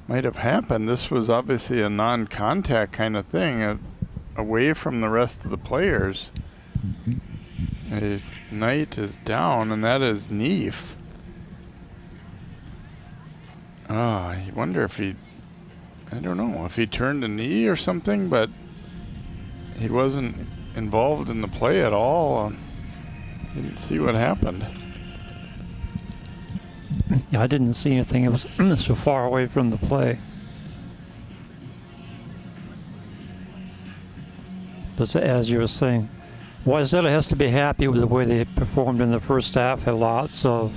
might have happened. This was obviously a non-contact kind of thing, away from the rest of the players. Knight is down, and that is Neef. Oh, I wonder if I don't know, if he turned a knee or something, but he wasn't involved in the play at all. Didn't see what happened. Yeah, I didn't see anything. It was so far away from the play. But as you were saying, Wayzata has to be happy with the way they performed in the first half. Had lots of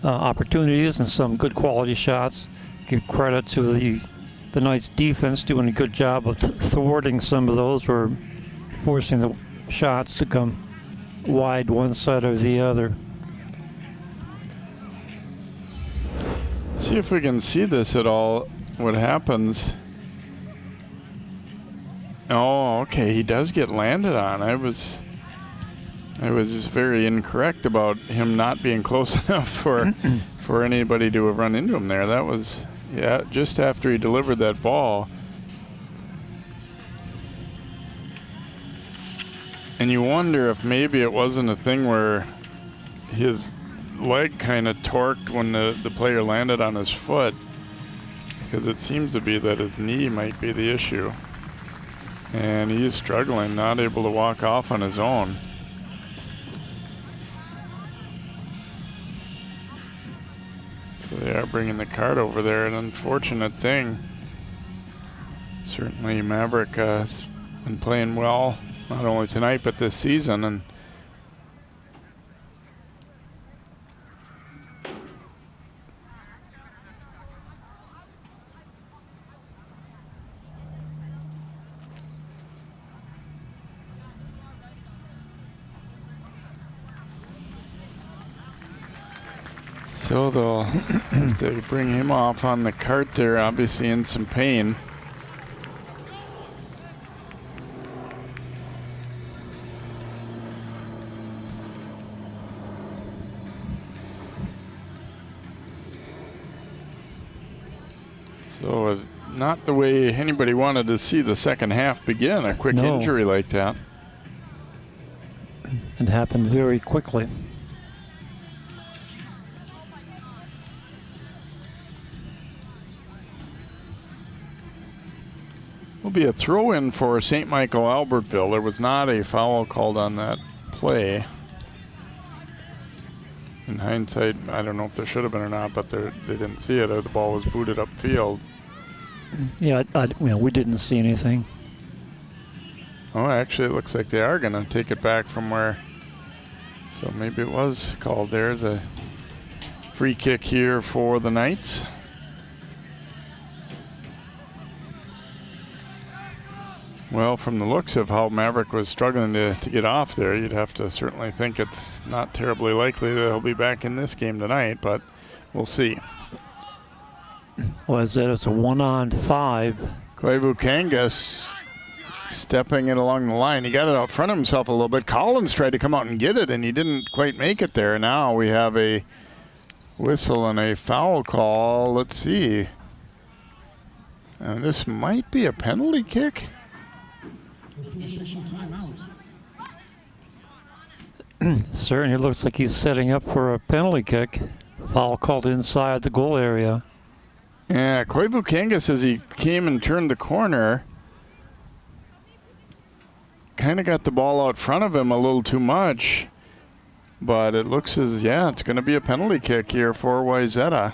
opportunities and some good quality shots. Give credit to the Knights defense doing a good job of thwarting some of those or forcing the shots to come wide one side or the other. See if we can see this at all, what happens. Oh, okay, he does get landed on. I was very incorrect about him not being close enough for anybody to have run into him there. That was, yeah, just after he delivered that ball. And you wonder if maybe it wasn't a thing where his leg kind of torqued when the player landed on his foot, because it seems to be that his knee might be the issue. And he's struggling, not able to walk off on his own. So they are bringing the cart over there, an unfortunate thing. Certainly Maverick has been playing well, not only tonight but this season, and so they'll have to bring him off on the cart there, obviously in some pain. So not the way anybody wanted to see the second half begin, a quick injury like that. It happened very quickly. Will be a throw-in for St. Michael-Albertville. There was not a foul called on that play. In hindsight, I don't know if there should have been or not, but they didn't see it. The ball was booted upfield. Yeah, we didn't see anything. Oh, actually, it looks like they are going to take it back from where. So maybe it was called. There's a free kick here for the Knights. Well, from the looks of how Maverick was struggling to get off there, you'd have to certainly think it's not terribly likely that he'll be back in this game tonight, but we'll see. Well, as that, it's a 1-on-5. Koivu Kangas stepping it along the line. He got it out front of himself a little bit. Collins tried to come out and get it, and he didn't quite make it there. Now we have a whistle and a foul call. Let's see. This might be a penalty kick. Certainly looks like he's setting up for a penalty kick. Foul called inside the goal area. Yeah, Koivu Kangas, as he came and turned the corner, kind of got the ball out front of him a little too much. But it looks as, yeah, it's going to be a penalty kick here for Wayzata.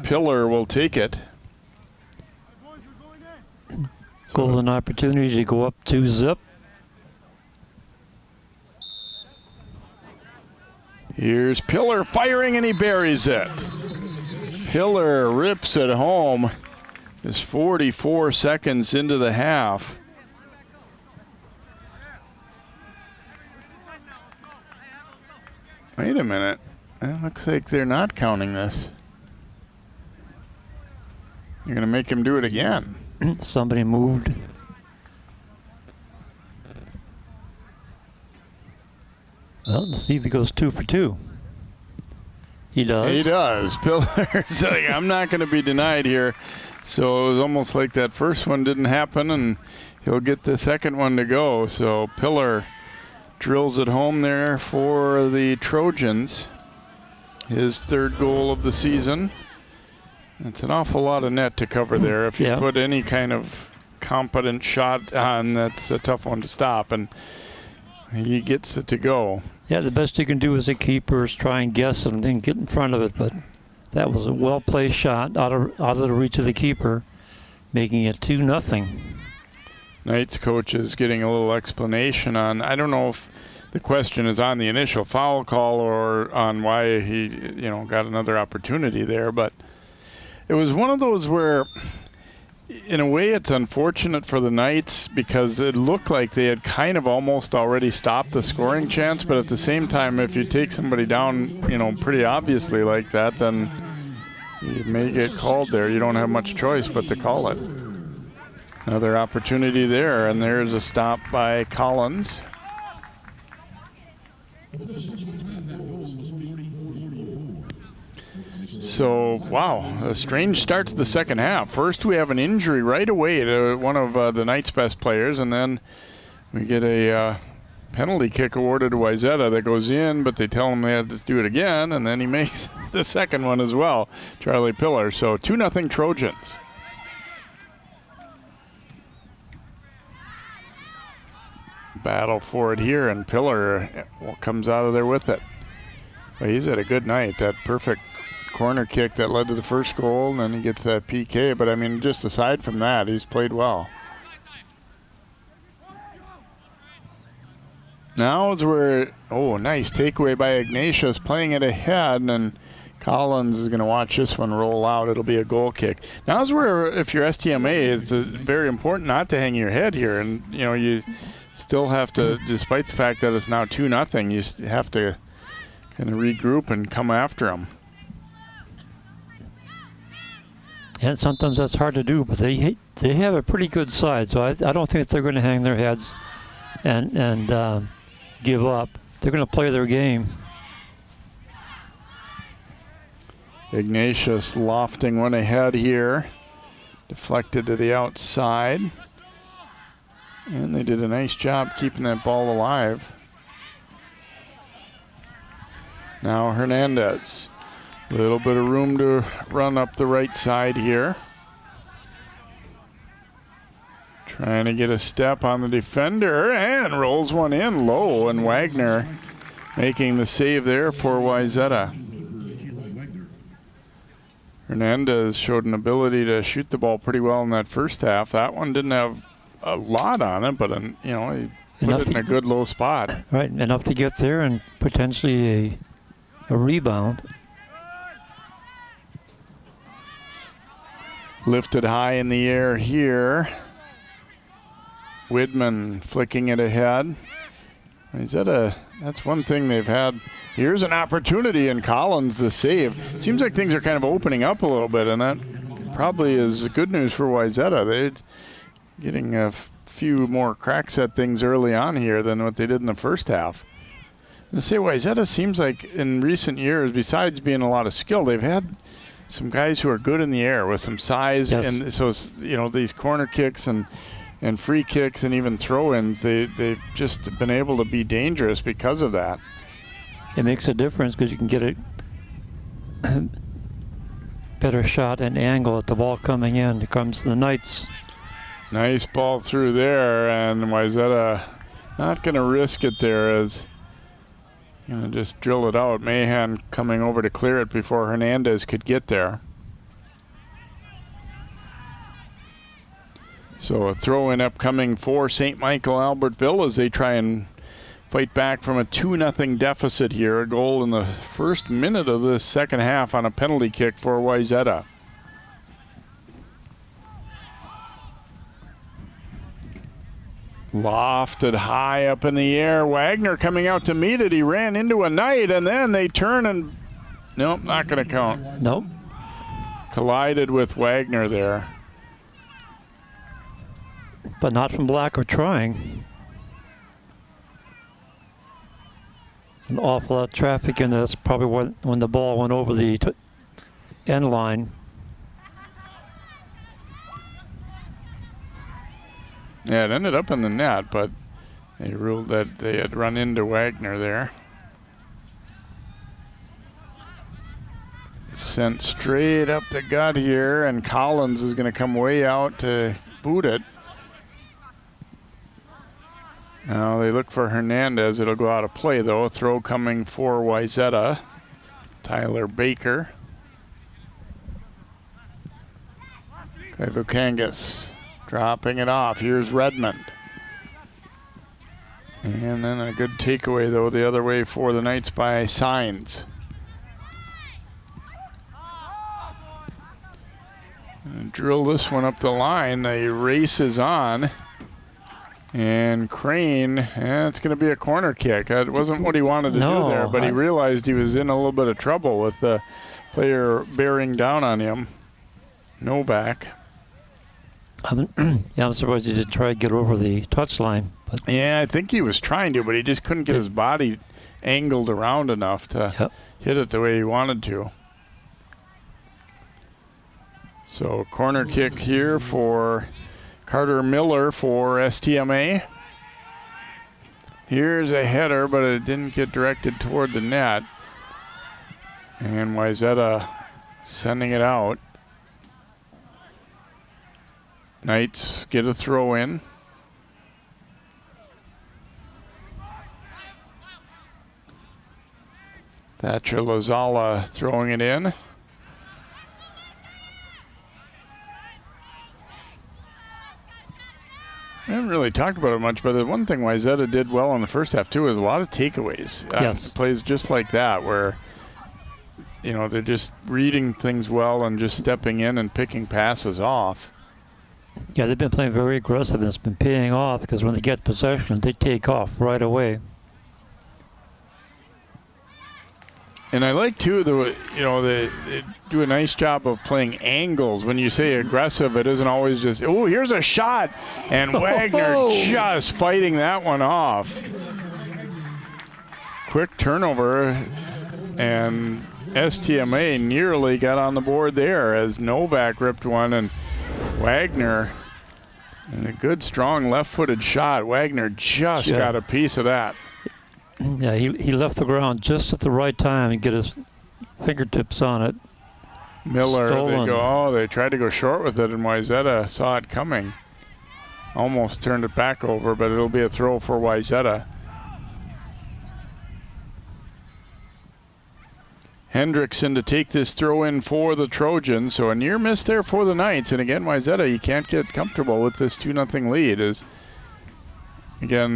Pillar will take it. Golden opportunity to go up 2-zip. Here's Pillar firing, and he buries it. Pillar rips it home. It's 44 seconds into the half. Wait a minute. It looks like they're not counting this. You're going to make him do it again. Somebody moved. Well, let's see if he goes 2 for 2. He does. He does. Pillar's like, I'm not going to be denied here. So it was almost like that first one didn't happen, and he'll get the second one to go. So Pillar drills it home there for the Trojans. His third goal of the season. It's an awful lot of net to cover there. If you put any kind of competent shot on. That's a tough one to stop, and he gets it to go. Yeah, the best you can do as a keeper is try and guess and then get in front of it, but that was a well-placed shot out of the reach of the keeper, making it 2-0. Knights coach is getting a little explanation on, I don't know if the question is on the initial foul call or on why he, got another opportunity there, but it was one of those where, in a way, it's unfortunate for the Knights because it looked like they had kind of almost already stopped the scoring chance, but at the same time, if you take somebody down, pretty obviously like that, then you may get called there. You don't have much choice but to call it. Another opportunity there, and there's a stop by Collins. So, wow, a strange start to the second half. First, we have an injury right away to one of the Knights' best players, and then we get a penalty kick awarded to Wayzata that goes in, but they tell him they have to do it again, and then he makes the second one as well, Charlie Pillar. So 2-0 Trojans. Battle for it here, and Pillar comes out of there with it. But he's had a good night. That perfect corner kick that led to the first goal, and then he gets that PK. But, I mean, just aside from that, he's played well. Now is where, nice takeaway by Ignatius, playing it ahead, and then Collins is going to watch this one roll out. It'll be a goal kick. Now is where, if you're STMA, it's very important not to hang your head here. And, you still have to, despite the fact that it's now 2-0, you have to kind of regroup and come after them. And sometimes that's hard to do, but they have a pretty good side, so I don't think they're going to hang their heads and give up. They're going to play their game. Ignatius lofting one ahead here. Deflected to the outside. And they did a nice job keeping that ball alive. Now Hernandez. A little bit of room to run up the right side here. Trying to get a step on the defender and rolls one in low, and Wagner making the save there for Wayzata. Hernandez showed an ability to shoot the ball pretty well in that first half. That one didn't have a lot on it, but he put it in a good low spot. Right, enough to get there and potentially a rebound. Lifted high in the air here. Widman flicking it ahead. That's one thing they've had. Here's an opportunity, and Collins the save. Seems like things are kind of opening up a little bit, and that probably is good news for Wayzata. They're getting a few more cracks at things early on here than what they did in the first half. And say Wayzata seems like in recent years, besides being a lot of skill, they've had some guys who are good in the air with some size. Yes. And so, these corner kicks and free kicks and even throw-ins, they've just been able to be dangerous because of that. It makes a difference because you can get a better shot and angle at the ball coming in. Here comes the Knights. Nice ball through there, and Wayzata not going to risk it there as going to just drill it out. Mahan coming over to clear it before Hernandez could get there. So a throw-in upcoming for St. Michael-Albertville as they try and fight back from a 2-0 deficit here. A goal in the first minute of the second half on a penalty kick for Wayzata. Lofted high up in the air. Wagner coming out to meet it. He ran into a Knight, and then they turn and... Nope, not going to count. Nope. Collided with Wagner there. But not from lack of trying. There's an awful lot of traffic in there. That's probably when the ball went over the end line. Yeah, it ended up in the net, but they ruled that they had run into Wagner there. Sent straight up the gut here, and Collins is going to come way out to boot it. they look for Hernandez. It'll go out of play, though. Throw coming for Wayzata. Tyler Baker. Kangas dropping it off. Here's Redmond. And then a good takeaway, though, the other way for the Knights by Signs. And drill this one up the line. The race is on. And Crane, it's going to be a corner kick. That wasn't what he wanted to do there, but he realized he was in a little bit of trouble with the player bearing down on him. Novak. I'm surprised he didn't try to get over the touchline. But yeah, I think he was trying to, but he just couldn't get his body angled around enough to hit it the way he wanted to. So corner kick here for Carter Miller for STMA. Here's a header, but it didn't get directed toward the net. And Wayzata sending it out. Knights get a throw in. Thatcher Lozala throwing it in. I haven't really talked about it much, but the one thing Wayzata did well in the first half, too, is a lot of takeaways. Yes. Plays just like that, where, you know, they're just reading things well and just stepping in and picking passes off. Yeah, they've been playing very aggressive, and it's been paying off because when they get possession, they take off right away. And I like, too, they do a nice job of playing angles. When you say aggressive, it isn't always just, oh, here's a shot. And Wagner just fighting that one off. Quick turnover. And STMA nearly got on the board there as Novak ripped one. And Wagner, and a good, strong left-footed shot. Wagner just got a piece of that. Yeah, he left the ground just at the right time and get his fingertips on it. Miller, they tried to go short with it, and Wayzata saw it coming. Almost turned it back over, but it'll be a throw for Wayzata. Hendrickson to take this throw in for the Trojans. So a near miss there for the Knights. And again, Wayzata, you can't get comfortable with this 2-0 lead. Again,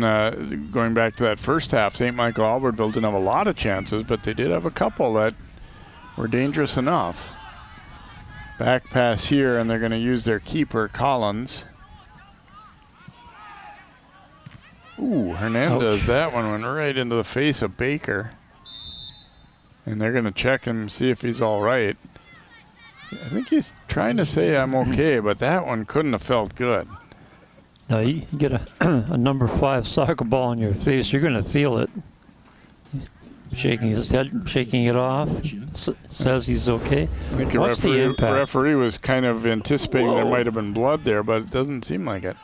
going back to that first half, St. Michael-Albertville didn't have a lot of chances, but they did have a couple that were dangerous enough. Back pass here, and they're going to use their keeper, Collins. Ooh, Hernandez, that one went right into the face of Baker. And they're going to check him, see if he's all right. I think he's trying to say I'm okay, but that one couldn't have felt good. No, you get a number 5 soccer ball in your face, you're going to feel it. He's shaking his head, shaking it off, says he's okay. I think the referee was kind of anticipating there might have been blood there, but it doesn't seem like it.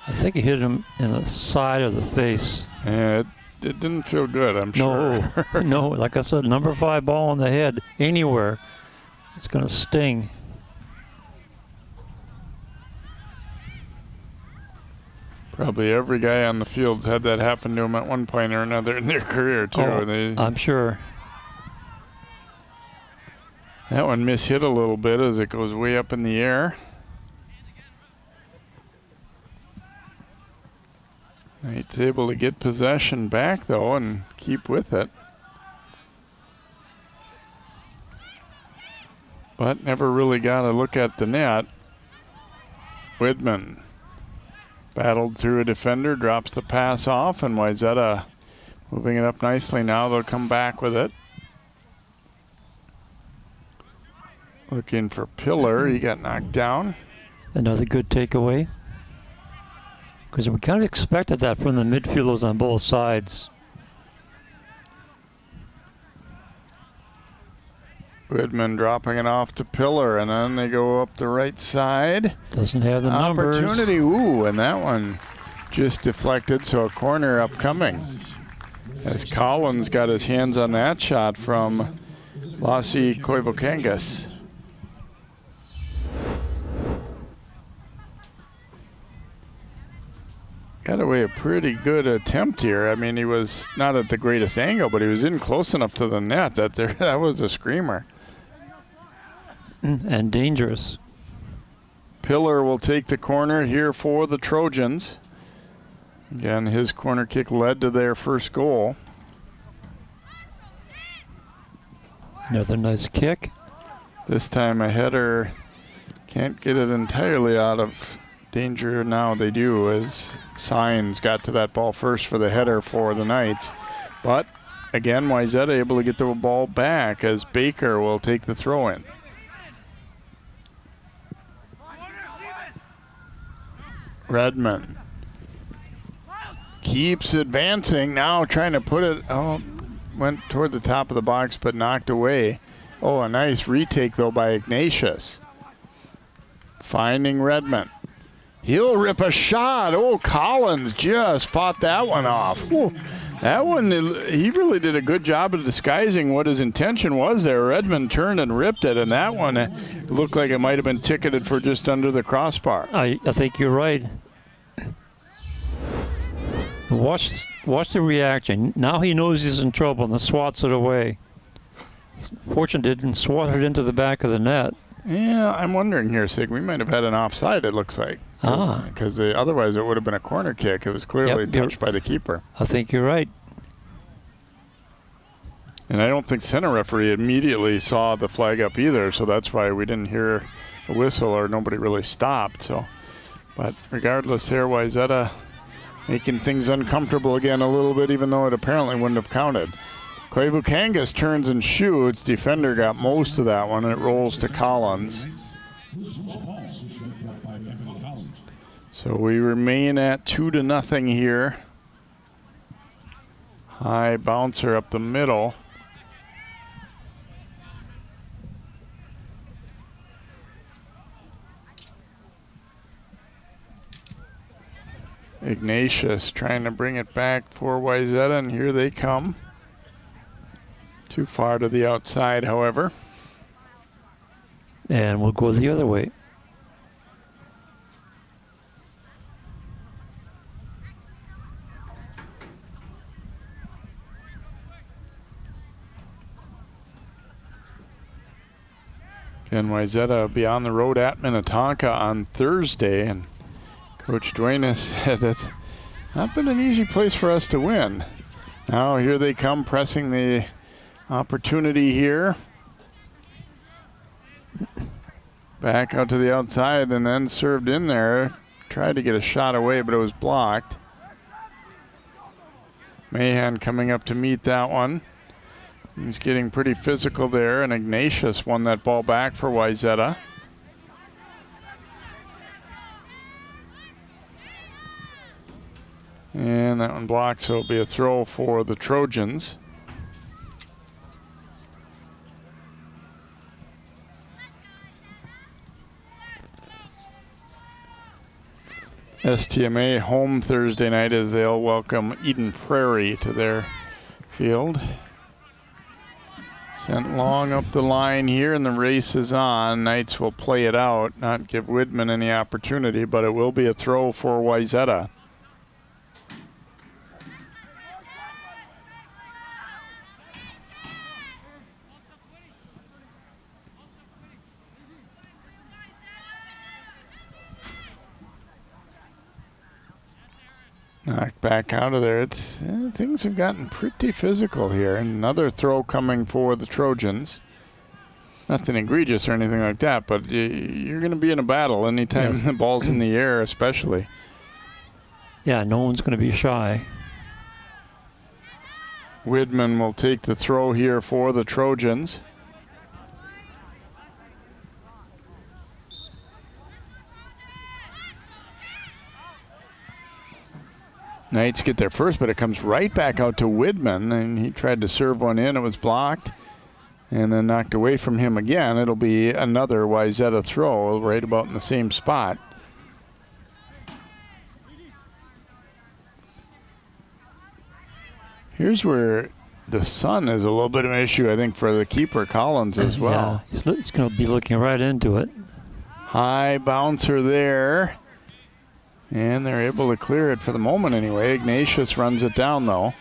I think he hit him in the side of the face. Yeah, it didn't feel good, I'm sure. No, like I said, number 5 ball on the head, anywhere, it's going to sting. Probably every guy on the field's had that happen to him at one point or another in their career, too. I'm sure. That one mishit a little bit as it goes way up in the air. It's able to get possession back, though, and keep with it. But never really got a look at the net. Widman battled through a defender, drops the pass off, and Wayzata moving it up nicely now. They'll come back with it. Looking for Pillar. He got knocked down. Another good takeaway. Because we kind of expected that from the midfielders on both sides. Widman dropping it off to Pillar, and then they go up the right side. Doesn't have the numbers. Opportunity, ooh, and that one just deflected, so a corner upcoming. As Collins got his hands on that shot from Lassi Koivukangas. got away a pretty good attempt here. I mean, he was not at the greatest angle, but he was in close enough to the net that that was a screamer. And dangerous. Pillar will take the corner here for the Trojans. Again, his corner kick led to their first goal. Another nice kick. This time a header, can't get it entirely out of danger. Now they do, as Signs got to that ball first for the header for the Knights. But again, Wayzata able to get the ball back as Baker will take the throw in. Redmond keeps advancing, now trying to put it, went toward the top of the box but knocked away. Oh, a nice retake though by Ignatius. Finding Redmond. He'll rip a shot. Oh, Collins just fought that one off. Ooh, that one, he really did a good job of disguising what his intention was there. Redmond turned and ripped it, and that one looked like it might have been ticketed for just under the crossbar. I think you're right. Watch the reaction. Now he knows he's in trouble and swats it away. Fortunately, didn't swat it into the back of the net. Yeah, I'm wondering here, Sig. We might have had an offside, it looks like. Because otherwise it would have been a corner kick. It was clearly touched by the keeper. I think you're right. And I don't think center referee immediately saw the flag up either, so that's why we didn't hear a whistle or nobody really stopped. So, but regardless here, Wayzata making things uncomfortable again a little bit, even though it apparently wouldn't have counted. Koivukangas turns and shoots. Defender got most of that one, and it rolls to Collins. So we remain at 2-0 here. High bouncer up the middle. Ignatius trying to bring it back for Wayzata, and here they come. Too far to the outside, however. And we'll go the other way. Again, Wayzata will be on the road at Minnetonka on Thursday, and Coach Duenas said it's not been an easy place for us to win. Now here they come, pressing the opportunity here. Back out to the outside and then served in there. Tried to get a shot away, but it was blocked. Mahan coming up to meet that one. He's getting pretty physical there, and Ignatius won that ball back for Wayzata. And that one blocked, so it'll be a throw for the Trojans. STMA home Thursday night as they'll welcome Eden Prairie to their field. Sent long up the line here, and the race is on. Knights will play it out, not give Widman any opportunity, but it will be a throw for Wayzata. Knocked back out of there. Things have gotten pretty physical here. Another throw coming for the Trojans. Nothing egregious or anything like that, but you're going to be in a battle anytime the ball's in the air, especially. Yeah, no one's going to be shy. Widman will take the throw here for the Trojans. Knights get there first, but it comes right back out to Widman, and he tried to serve one in. It was blocked and then knocked away from him again. It'll be another Wayzata throw right about in the same spot. Here's where the sun is a little bit of an issue, I think, for the keeper, Collins, as well. Yeah, he's going to be looking right into it. High bouncer there. And they're able to clear it for the moment anyway. Ignatius runs it down though.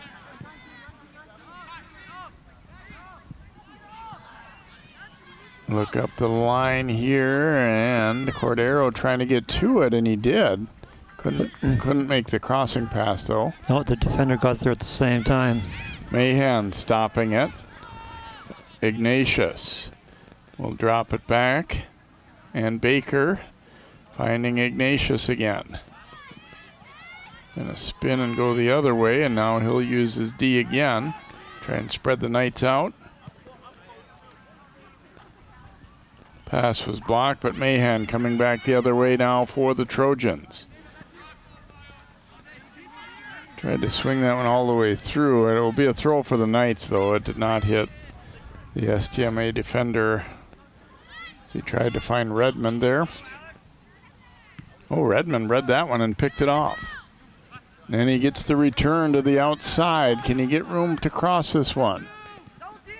Look up the line here, and Cordero trying to get to it, and he did. Couldn't make the crossing pass though. No, the defender got there at the same time. Mahan stopping it. Ignatius will drop it back, and Baker finding Ignatius again. Gonna spin and go the other way, and now he'll use his D again. Try and spread the Knights out. Pass was blocked, but Mahan coming back the other way now for the Trojans. Tried to swing that one all the way through. It will be a throw for the Knights, though. It did not hit the STMA defender. So he tried to find Redmond there. Oh, Redmond read that one and picked it off. Then he gets the return to the outside. Can he get room to cross this one?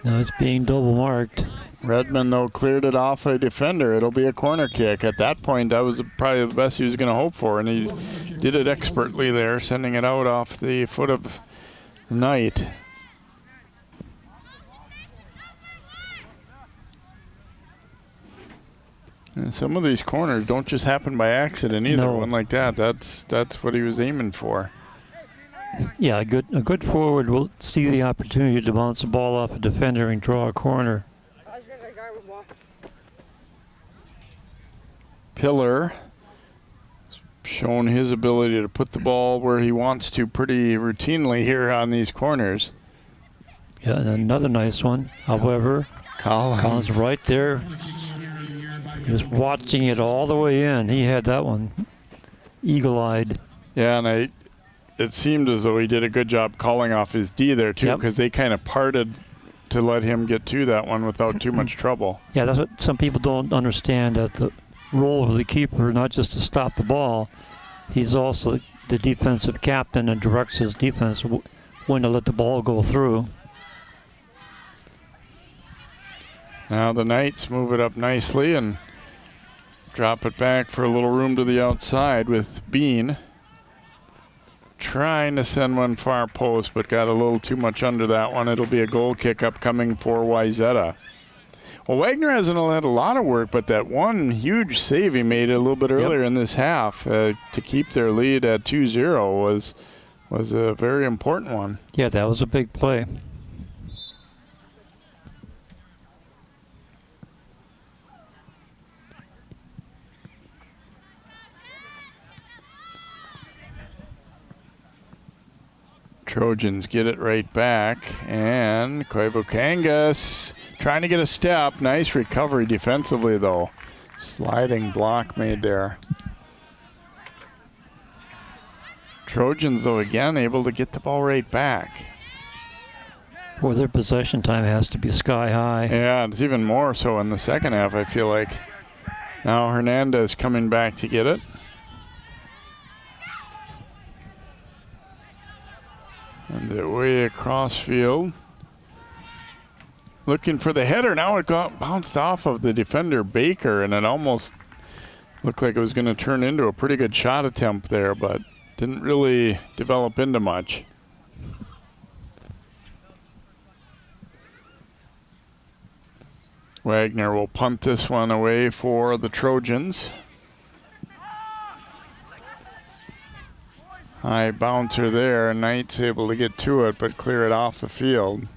No, it's being double marked. Redmond, though, cleared it off a defender. It'll be a corner kick. At that point, that was probably the best he was going to hope for, and he did it expertly there, sending it out off the foot of Knight. And some of these corners don't just happen by accident either. No. One like that, that's what he was aiming for. Yeah, a good forward will see the opportunity to bounce the ball off a defender and draw a corner. Pillar has shown his ability to put the ball where he wants to pretty routinely here on these corners. Yeah, and another nice one. However, Collins right there. He was watching it all the way in. He had that one eagle-eyed. Yeah, and it seemed as though he did a good job calling off his D there too, because they kind of parted to let him get to that one without too much trouble. Yeah, that's what some people don't understand, that the role of the keeper, not just to stop the ball, he's also the defensive captain and directs his defense when to let the ball go through. Now the Knights move it up nicely and drop it back for a little room to the outside with Bean. Trying to send one far post, but got a little too much under that one. It'll be a goal kick upcoming for Wayzata. Well, Wagner hasn't had a lot of work, but that one huge save he made a little bit earlier in this half to keep their lead at 2-0 was a very important one. Yeah, that was a big play. Trojans get it right back, and Koivukangas trying to get a step. Nice recovery defensively, though. Sliding block made there. Trojans, though, again able to get the ball right back. Boy, their possession time has to be sky high. Yeah, it's even more so in the second half, I feel like. Now Hernandez coming back to get it. And way across field. Looking for the header. Now it got bounced off of the defender Baker, and it almost looked like it was going to turn into a pretty good shot attempt there, but didn't really develop into much. Wagner will punt this one away for the Trojans. High bouncer there. Knight's able to get to it, but clear it off the field.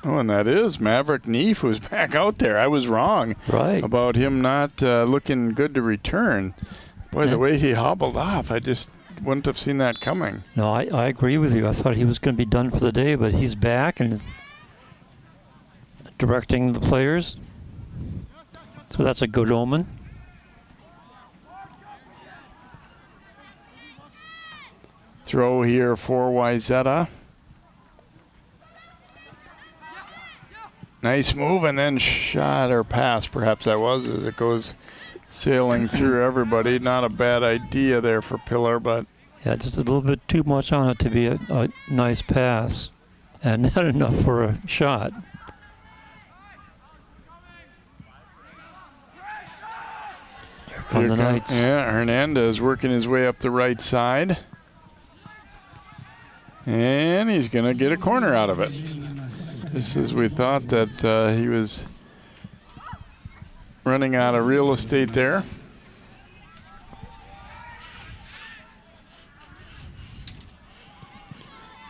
Oh, and that is Maverick Neef who's back out there. I was wrong about him not looking good to return. Boy, the way he hobbled off, I just wouldn't have seen that coming. No, I agree with you. I thought he was going to be done for the day, but he's back and directing the players. So that's a good omen. Throw here for Wayzata. Nice move, and then shot or pass, perhaps that was, as it goes sailing through everybody. Not a bad idea there for Pillar, but... Yeah, just a little bit too much on it to be a nice pass, and not enough for a shot. Here on the Knights. Yeah, Hernandez working his way up the right side. And he's going to get a corner out of it. Just as we thought that he was running out of real estate there.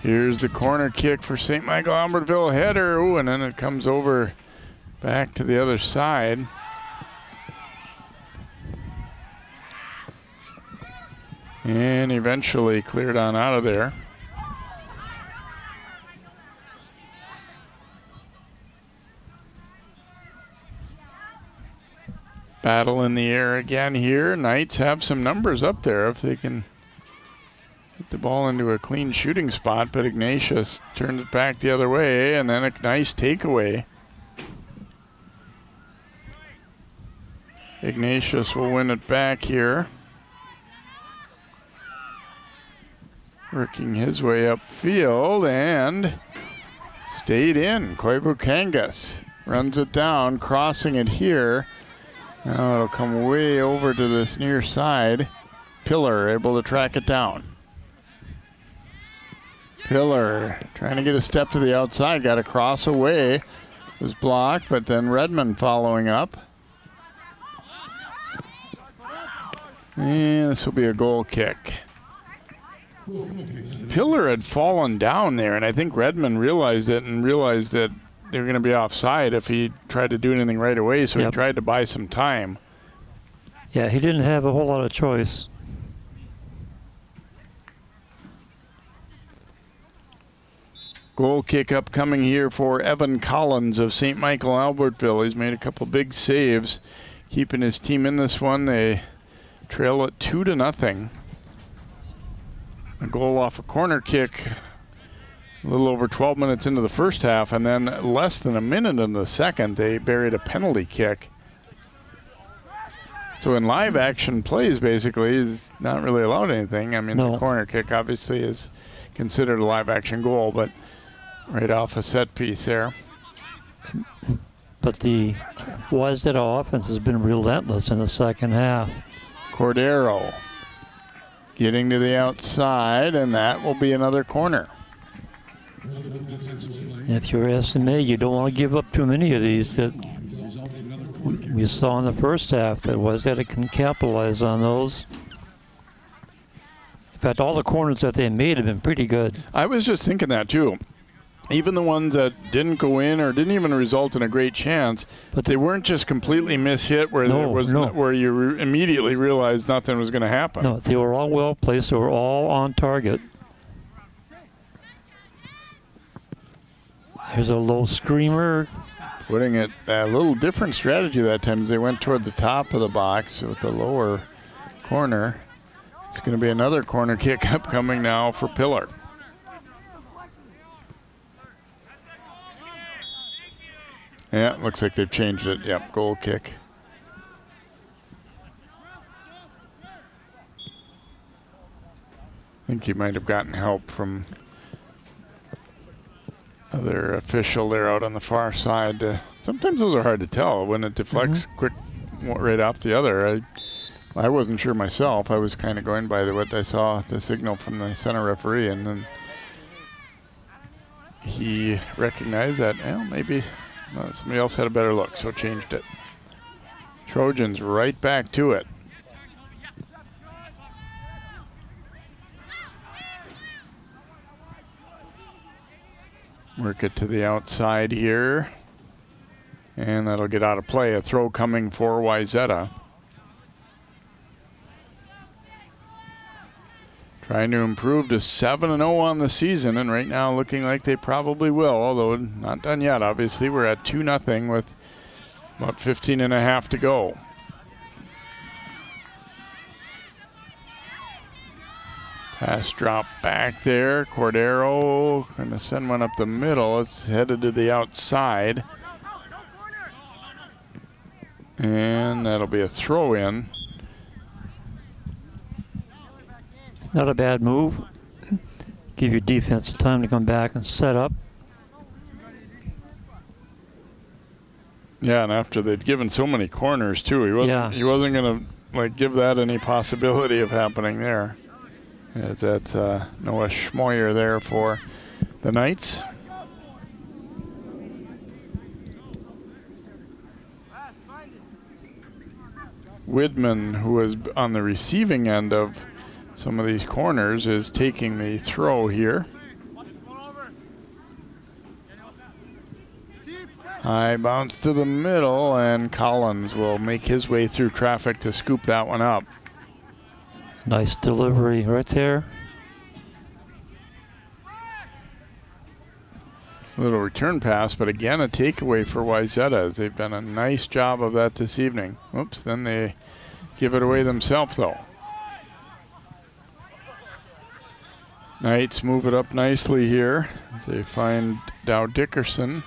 Here's the corner kick for St. Michael-Albertville. Header. Ooh, and then it comes over back to the other side. And eventually cleared on out of there. Battle in the air again here. Knights have some numbers up there if they can get the ball into a clean shooting spot, but Ignatius turned it back the other way, and then a nice takeaway. Ignatius will win it back here. Working his way upfield and stayed in. Koivu Kangas runs it down, crossing it here. Now it'll come way over to this near side. Pillar able to track it down. Pillar trying to get a step to the outside. Got a cross away. Was blocked, but then Redmond following up. And this will be a goal kick. Pillar had fallen down there, and I think Redmond realized it and realized that they were going to be offside if he tried to do anything right away, so he tried to buy some time. Yeah, he didn't have a whole lot of choice. Goal kick upcoming here for Evan Collins of St. Michael-Albertville. He's made a couple big saves, keeping his team in this one. They trail it 2-0. A goal off a corner kick a little over 12 minutes into the first half, and then less than a minute in the second, they buried a penalty kick. So in live action plays, basically, is not really allowed anything. I mean, the corner kick obviously is considered a live action goal, but right off a set piece there. But the Wayzata offense has been relentless in the second half. Cordero getting to the outside, and that will be another corner. If you're SMA, you don't want to give up too many of these that we saw in the first half. That Wayzata can capitalize on those. In fact, all the corners that they made have been pretty good. I was just thinking that too. Even the ones that didn't go in or didn't even result in a great chance, but they weren't just completely mishit where where you immediately realized nothing was going to happen. No, they were all well placed. They were all on target. Here's a low screamer. Putting it a little different strategy that time as they went toward the top of the box with the lower corner. It's going to be another corner kick upcoming now for Pillar. Yeah, looks like they've changed it. Yep, goal kick. I think he might have gotten help from other official there out on the far side. Sometimes those are hard to tell when it deflects quick right off the other. I wasn't sure myself. I was kind of going by what I saw, the signal from the center referee, and then he recognized that, well, maybe somebody else had a better look, so changed it. Trojans right back to it. Work it to the outside here. And that'll get out of play. A throw coming for Wayzata. Trying to improve to 7-0 on the season, and right now looking like they probably will, although not done yet. Obviously, we're at 2-0 with about 15 and a half to go. Pass drop back there. Cordero going to send one up the middle. It's headed to the outside. And that'll be a throw in. Not a bad move. Give your defense time to come back and set up. Yeah, and after they'd given so many corners too, he wasn't going to give that any possibility of happening there. As that's Noah Schmoyer there for the Knights. Widman, who is on the receiving end of some of these corners, is taking the throw here. High bounce to the middle, and Collins will make his way through traffic to scoop that one up. Nice delivery right there. Little return pass, but again a takeaway for Wayzata, as they've done a nice job of that this evening. Oops, then they give it away themselves though. Knights move it up nicely here as they find Dow Dickerson.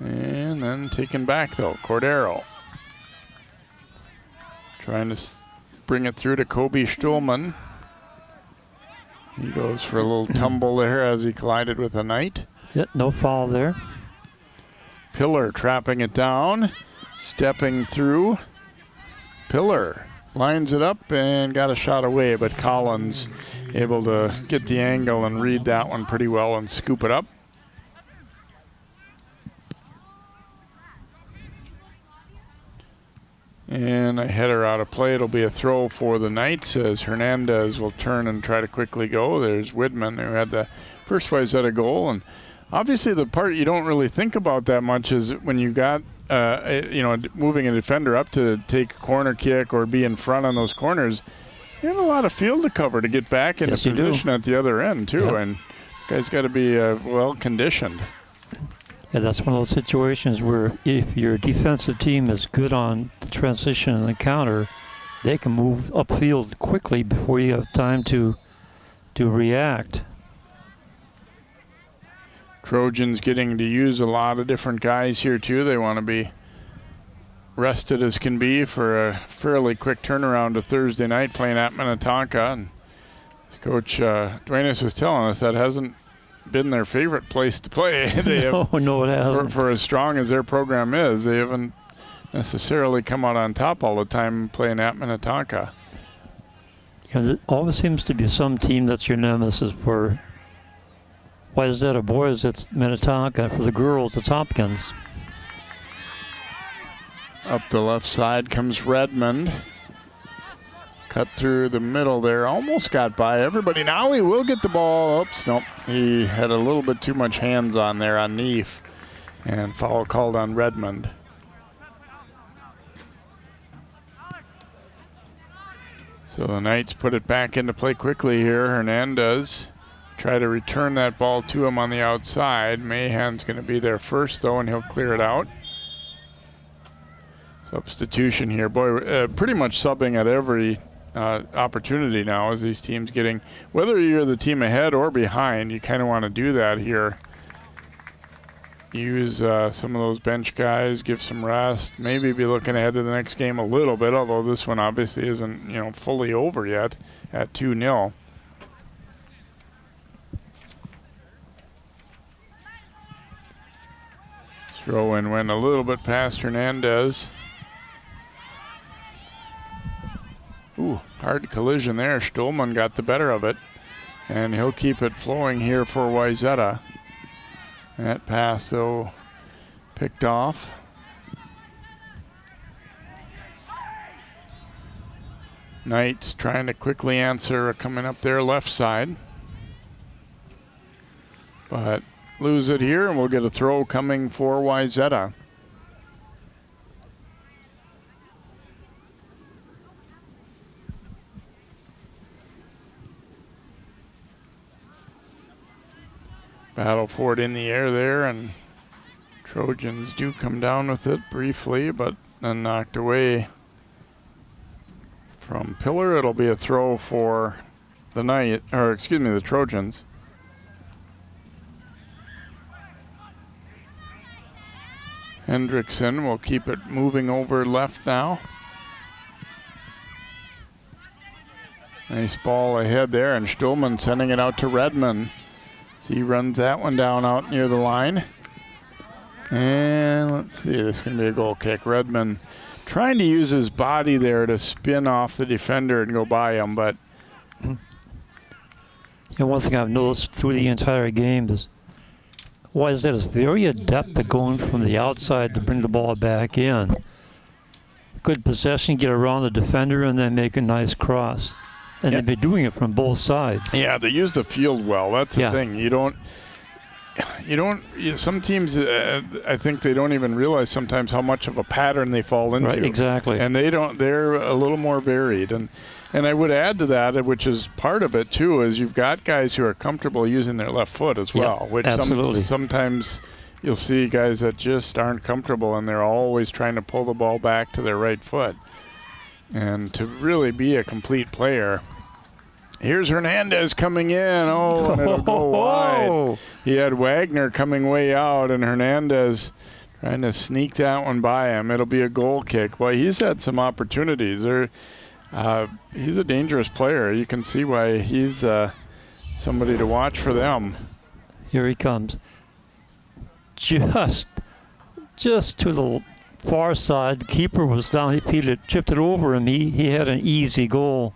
And then taken back though, Cordero. Trying to bring it through to Kobe Stuhlman. He goes for a little tumble there as he collided with a Knight. Yep, no foul there. Pillar trapping it down, stepping through. Pillar lines it up and got a shot away, but Collins able to get the angle and read that one pretty well and scoop it up. And a header out of play. It'll be a throw for the Knights as Hernandez will turn and try to quickly go. There's Widman, who had the first Wayzata goal. And obviously the part you don't really think about that much is when you got, moving a defender up to take a corner kick or be in front on those corners, you have a lot of field to cover to get back in the position at the other end too. Yep. And guys got to be well conditioned. Yeah, that's one of those situations where if your defensive team is good on the transition and the counter, they can move upfield quickly before you have time to react. Trojans getting to use a lot of different guys here too. They want to be rested as can be for a fairly quick turnaround to Thursday night playing at Minnetonka. And as Coach Duenas was telling us, that hasn't been their favorite place to play. No, it hasn't. For as strong as their program is, they haven't necessarily come out on top all the time playing at Minnetonka. There always seems to be some team that's your nemesis. For Wayzata boys, it's Minnetonka. For the girls, it's Hopkins. Up the left side comes Redmond. Cut through the middle there, almost got by everybody. Now he will get the ball. Oops, nope. He had a little bit too much hands on there on Neef, and foul called on Redmond. So the Knights put it back into play quickly here. Hernandez try to return that ball to him on the outside. Mahan's going to be there first though, and he'll clear it out. Substitution here. Boy, pretty much subbing at every opportunity now as these teams getting, whether you're the team ahead or behind, you kind of want to do that here. Use some of those bench guys, give some rest, maybe be looking ahead to the next game a little bit, although this one obviously isn't fully over yet at 2-0. Throw in went a little bit past Hernandez. Ooh, hard collision there. Stuhlman got the better of it, and he'll keep it flowing here for Wayzata. That pass, though, picked off. Knights trying to quickly answer coming up their left side, but lose it here, and we'll get a throw coming for Wayzata. Battle for it in the air there, and Trojans do come down with it briefly, but then knocked away from Pillar. It'll be a throw for the the Trojans. Hendrickson will keep it moving over left now. Nice ball ahead there, and Stuhlman sending it out to Redmond. He runs that one down out near the line. And let's see, this is going to be a goal kick. Redmond trying to use his body there to spin off the defender and go by him, but... And one thing I've noticed through the entire game is Wayzata is very adept at going from the outside to bring the ball back in. Good possession, get around the defender, and then make a nice cross. And they've been doing it from both sides. Yeah, they use the field well. That's the thing. Some teams, I think they don't even realize sometimes how much of a pattern they fall into. Right, exactly. And they're a little more varied. And I would add to that, which is part of it too, is you've got guys who are comfortable using their left foot as well. Which absolutely. Sometimes you'll see guys that just aren't comfortable and they're always trying to pull the ball back to their right foot. And to really be a complete player, here's Hernandez coming in. Oh, and it'll go wide. He had Wagner coming way out, and Hernandez trying to sneak that one by him. It'll be a goal kick. Boy, he's had some opportunities. He's a dangerous player. You can see why he's somebody to watch for them. Here he comes. Just to the far side. The keeper was down. If he'd have chipped it over him, he had an easy goal.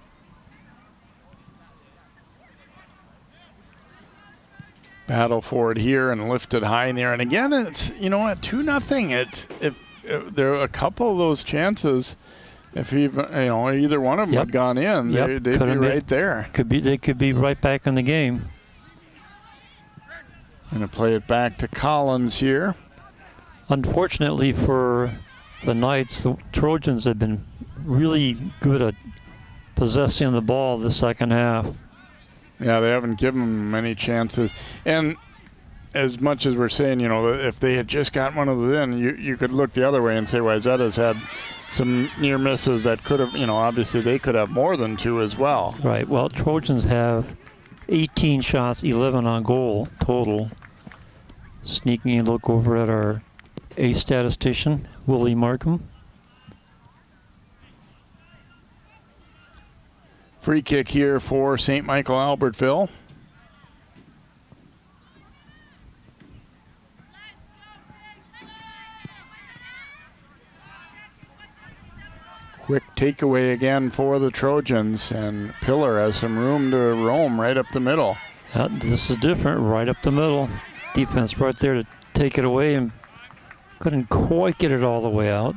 Battle for it here and lifted high in there. And again, it's, you know what, 2-0. It's if there are a couple of those chances, if either one of them had gone in, they'd be right there. They could be right back in the game. Going to play it back to Collins here. Unfortunately for the Knights, the Trojans have been really good at possessing the ball the second half. Yeah, they haven't given them many chances. And as much as we're saying, if they had just gotten one of those in, you could look the other way and say Wayzata's had some near misses that could have, obviously they could have more than 2 as well. Right. Well, Trojans have 18 shots, 11 on goal total. Sneaking a look over at our ace statistician, Willie Markham. Free kick here for St. Michael-Albertville. Quick takeaway again for the Trojans, and Pillar has some room to roam right up the middle. This is different, right up the middle. Defense right there to take it away, and couldn't quite get it all the way out.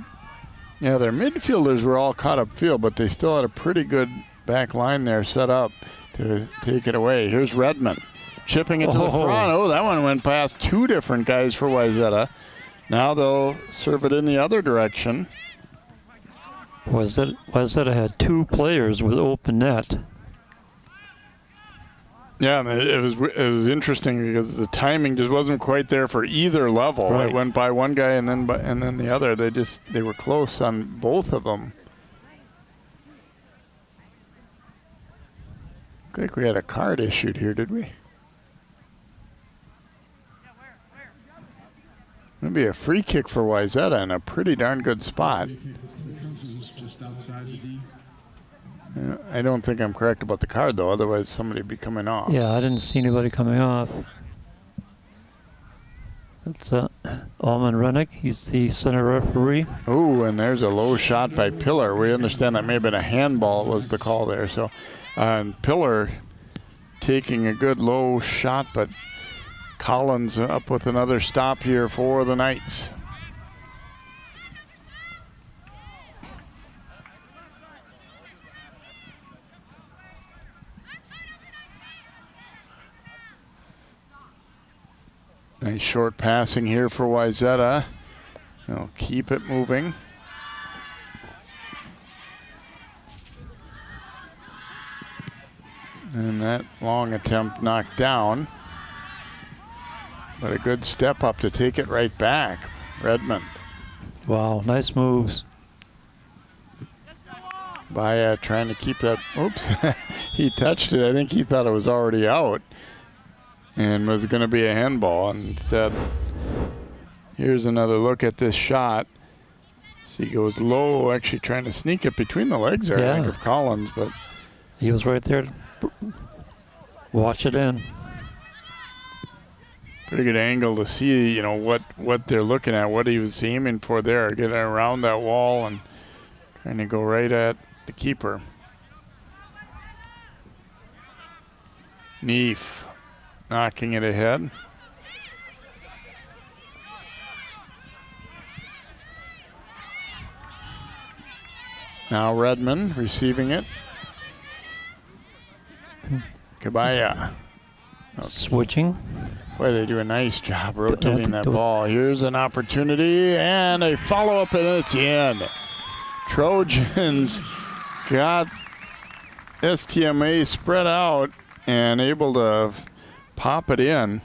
Yeah, their midfielders were all caught upfield, but they still had a pretty good back line there set up to take it away. Here's Redmond chipping it to the front. Oh, that one went past 2 different guys for Wayzata. Now they'll serve it in the other direction. Wayzata had 2 players with open net. Yeah, and it was interesting because the timing just wasn't quite there for either level. Right. It went by one guy and then the other. They were close on both of them. I think we had a card issued here, did we? Maybe a free kick for Wayzata in a pretty darn good spot. I don't think I'm correct about the card, though. Otherwise, somebody would be coming off. Yeah, I didn't see anybody coming off. That's Alman Rennick. He's the center referee. Ooh, and there's a low shot by Pillar. We understand that may have been a handball was the call there. So, and Pillar taking a good low shot, but Collins up with another stop here for the Knights. Nice short passing here for Wayzata. They'll keep it moving. And that long attempt knocked down. But a good step up to take it right back. Redmond. Wow, nice moves. Baya trying to keep that. Oops. He touched it. I think he thought it was already out and was going to be a handball. And instead, here's another look at this shot. So he goes low, actually trying to sneak it between the legs there, I think, of Collins. But he was right there to watch it in. Pretty good angle to see, what they're looking at, what he was aiming for there, getting around that wall and trying to go right at the keeper. Neef knocking it ahead. Now Redmond receiving it. Kabaya. Switching. Boy, they do a nice job rotating that ball. Here's an opportunity and a follow-up, and it's in. Trojans got STMA spread out and able to pop it in.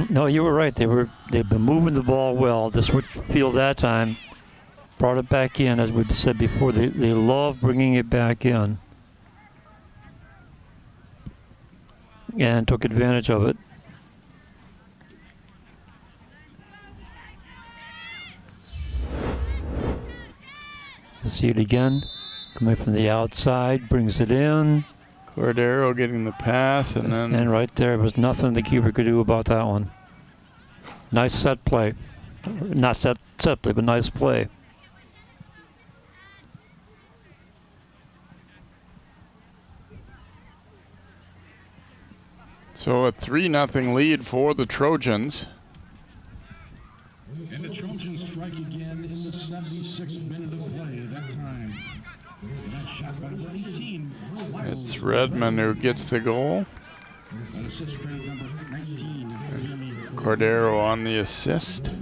No, you were right. They've been moving the ball well. They switched field that time, brought it back in. As we said before, they love bringing it back in, and took advantage of it. Let's see it again. Coming from the outside, brings it in. Cordero getting the pass, and then... And right there was nothing the keeper could do about that one. Nice set play. Not set play, but nice play. So a 3-0 lead for the Trojans. And the Trojans strike again in the 76th minute of play at that time. That shot by number 18. It's Redmond who gets the goal. Cordero on the assist.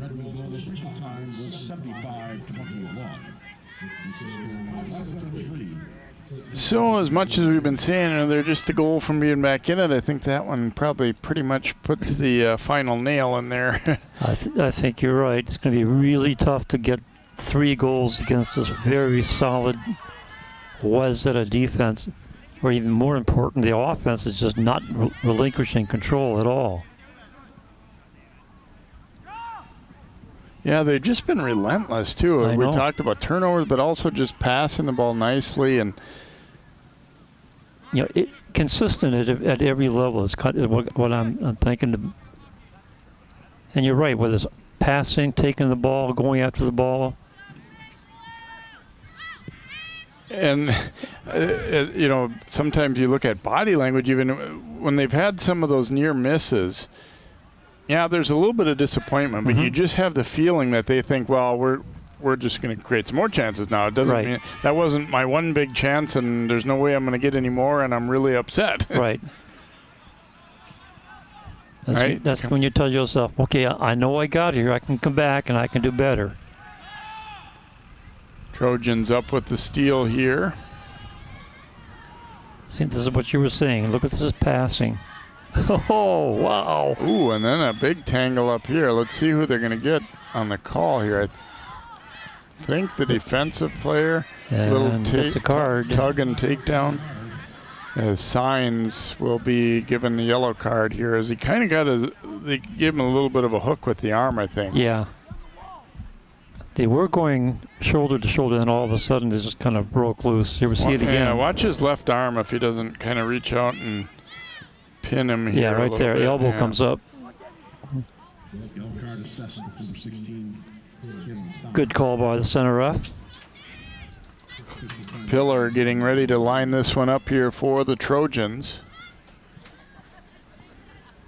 So as much as we've been saying, they're just a goal from being back in it. I think that one probably pretty much puts the final nail in there. I think you're right. It's going to be really tough to get 3 goals against this very solid Wayzata defense, or even more important, the offense is just not relinquishing control at all. Yeah, they've just been relentless too. I We know. talked about turnovers, but also just passing the ball nicely, and Consistent at every level is what I'm thinking. And you're right, whether it's passing, taking the ball, going after the ball. And sometimes you look at body language, even when they've had some of those near misses. Yeah, there's a little bit of disappointment, but you just have the feeling that they think, well, we're just going to create some more chances now. It doesn't mean that wasn't my one big chance, and there's no way I'm going to get any more, and I'm really upset. Right. That's when you tell yourself, okay, I know I got here. I can come back, and I can do better. Trojans up with the steal here. See, this is what you were saying. Look at this passing. Oh, wow. Ooh, and then a big tangle up here. Let's see who they're going to get on the call here. I think the defensive player. And gets the card. Tug and takedown. As Signs will be given the yellow card here, as he kind of they gave him a little bit of a hook with the arm, I think. Yeah. They were going shoulder to shoulder, and all of a sudden they just kind of broke loose. You ever see it again? Yeah, watch his left arm if he doesn't kind of reach out and pin him here. Yeah, right there. Bit. The elbow comes up. Good call by the center ref. Pillar getting ready to line this one up here for the Trojans.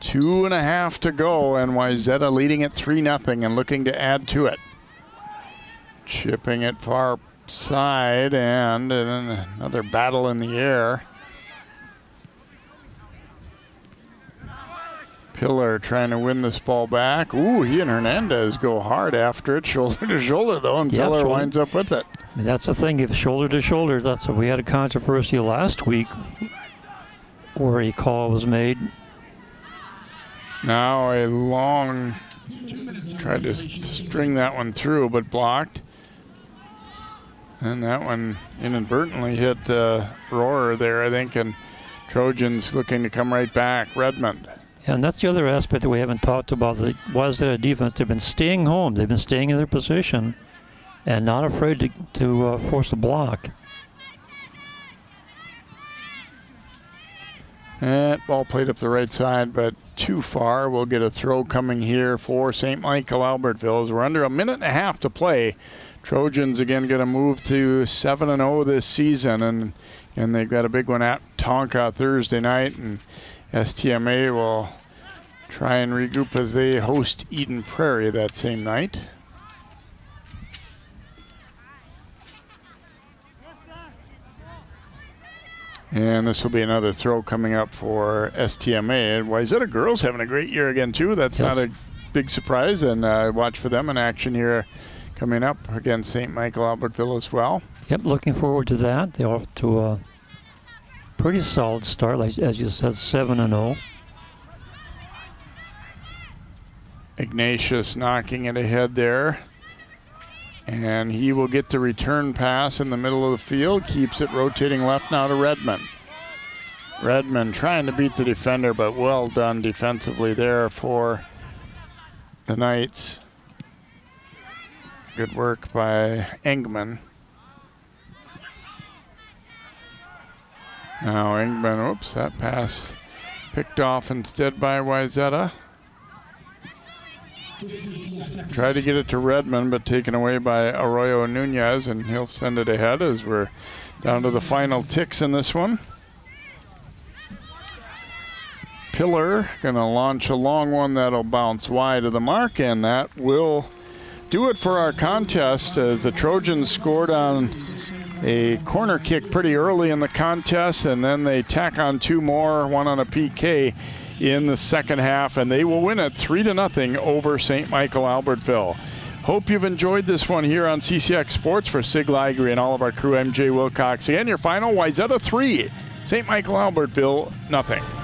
2.5 to go, and Wayzata leading it 3-0 and looking to add to it. Chipping it far side, and then another battle in the air. Pillar trying to win this ball back. Ooh, he and Hernandez go hard after it, shoulder to shoulder though, and Pillar winds up with it. I mean, that's the thing, if shoulder to shoulder, that's what we had a controversy last week where a call was made. Now a long, tried to string that one through, but blocked. And that one inadvertently hit Rohrer there, I think, and Trojans looking to come right back. Redmond. And that's the other aspect that we haven't talked about. The Wayzata defense, they've been staying home. They've been staying in their position and not afraid to force a block. That ball played up the right side, but too far. We'll get a throw coming here for St. Michael-Albertville as we're under a minute and a half to play. Trojans again going to move to 7-0 this season, and they've got a big one at Tonka Thursday night, and STMA will try and regroup as they host Eden Prairie that same night. And this will be another throw coming up for STMA. Wayzata girls having a great year again too. That's not a big surprise, and watch for them in action here coming up against St. Michael-Albertville as well. Yep, looking forward to that. They're off to a pretty solid start, like as you said, 7-0. Ignatius knocking it ahead there. And he will get the return pass in the middle of the field. Keeps it rotating left now to Redmond. Redmond trying to beat the defender, but well done defensively there for the Knights. Good work by Engman. Now Engman, oops, that pass picked off instead by Wayzata. Tried to get it to Redmond, but taken away by Arroyo Nunez, and he'll send it ahead as we're down to the final ticks in this one. Pillar gonna launch a long one that'll bounce wide of the mark, and that will do it for our contest as the Trojans scored on a corner kick pretty early in the contest, and then they tack on two more, one on a PK in the second half, and they will win it 3-0 over St. Michael-Albertville. Hope you've enjoyed this one here on CCX Sports. For Sig Ligry and all of our crew, I'm Jay Wilcox. Again, your final, Wayzata 3, St. Michael-Albertville 0.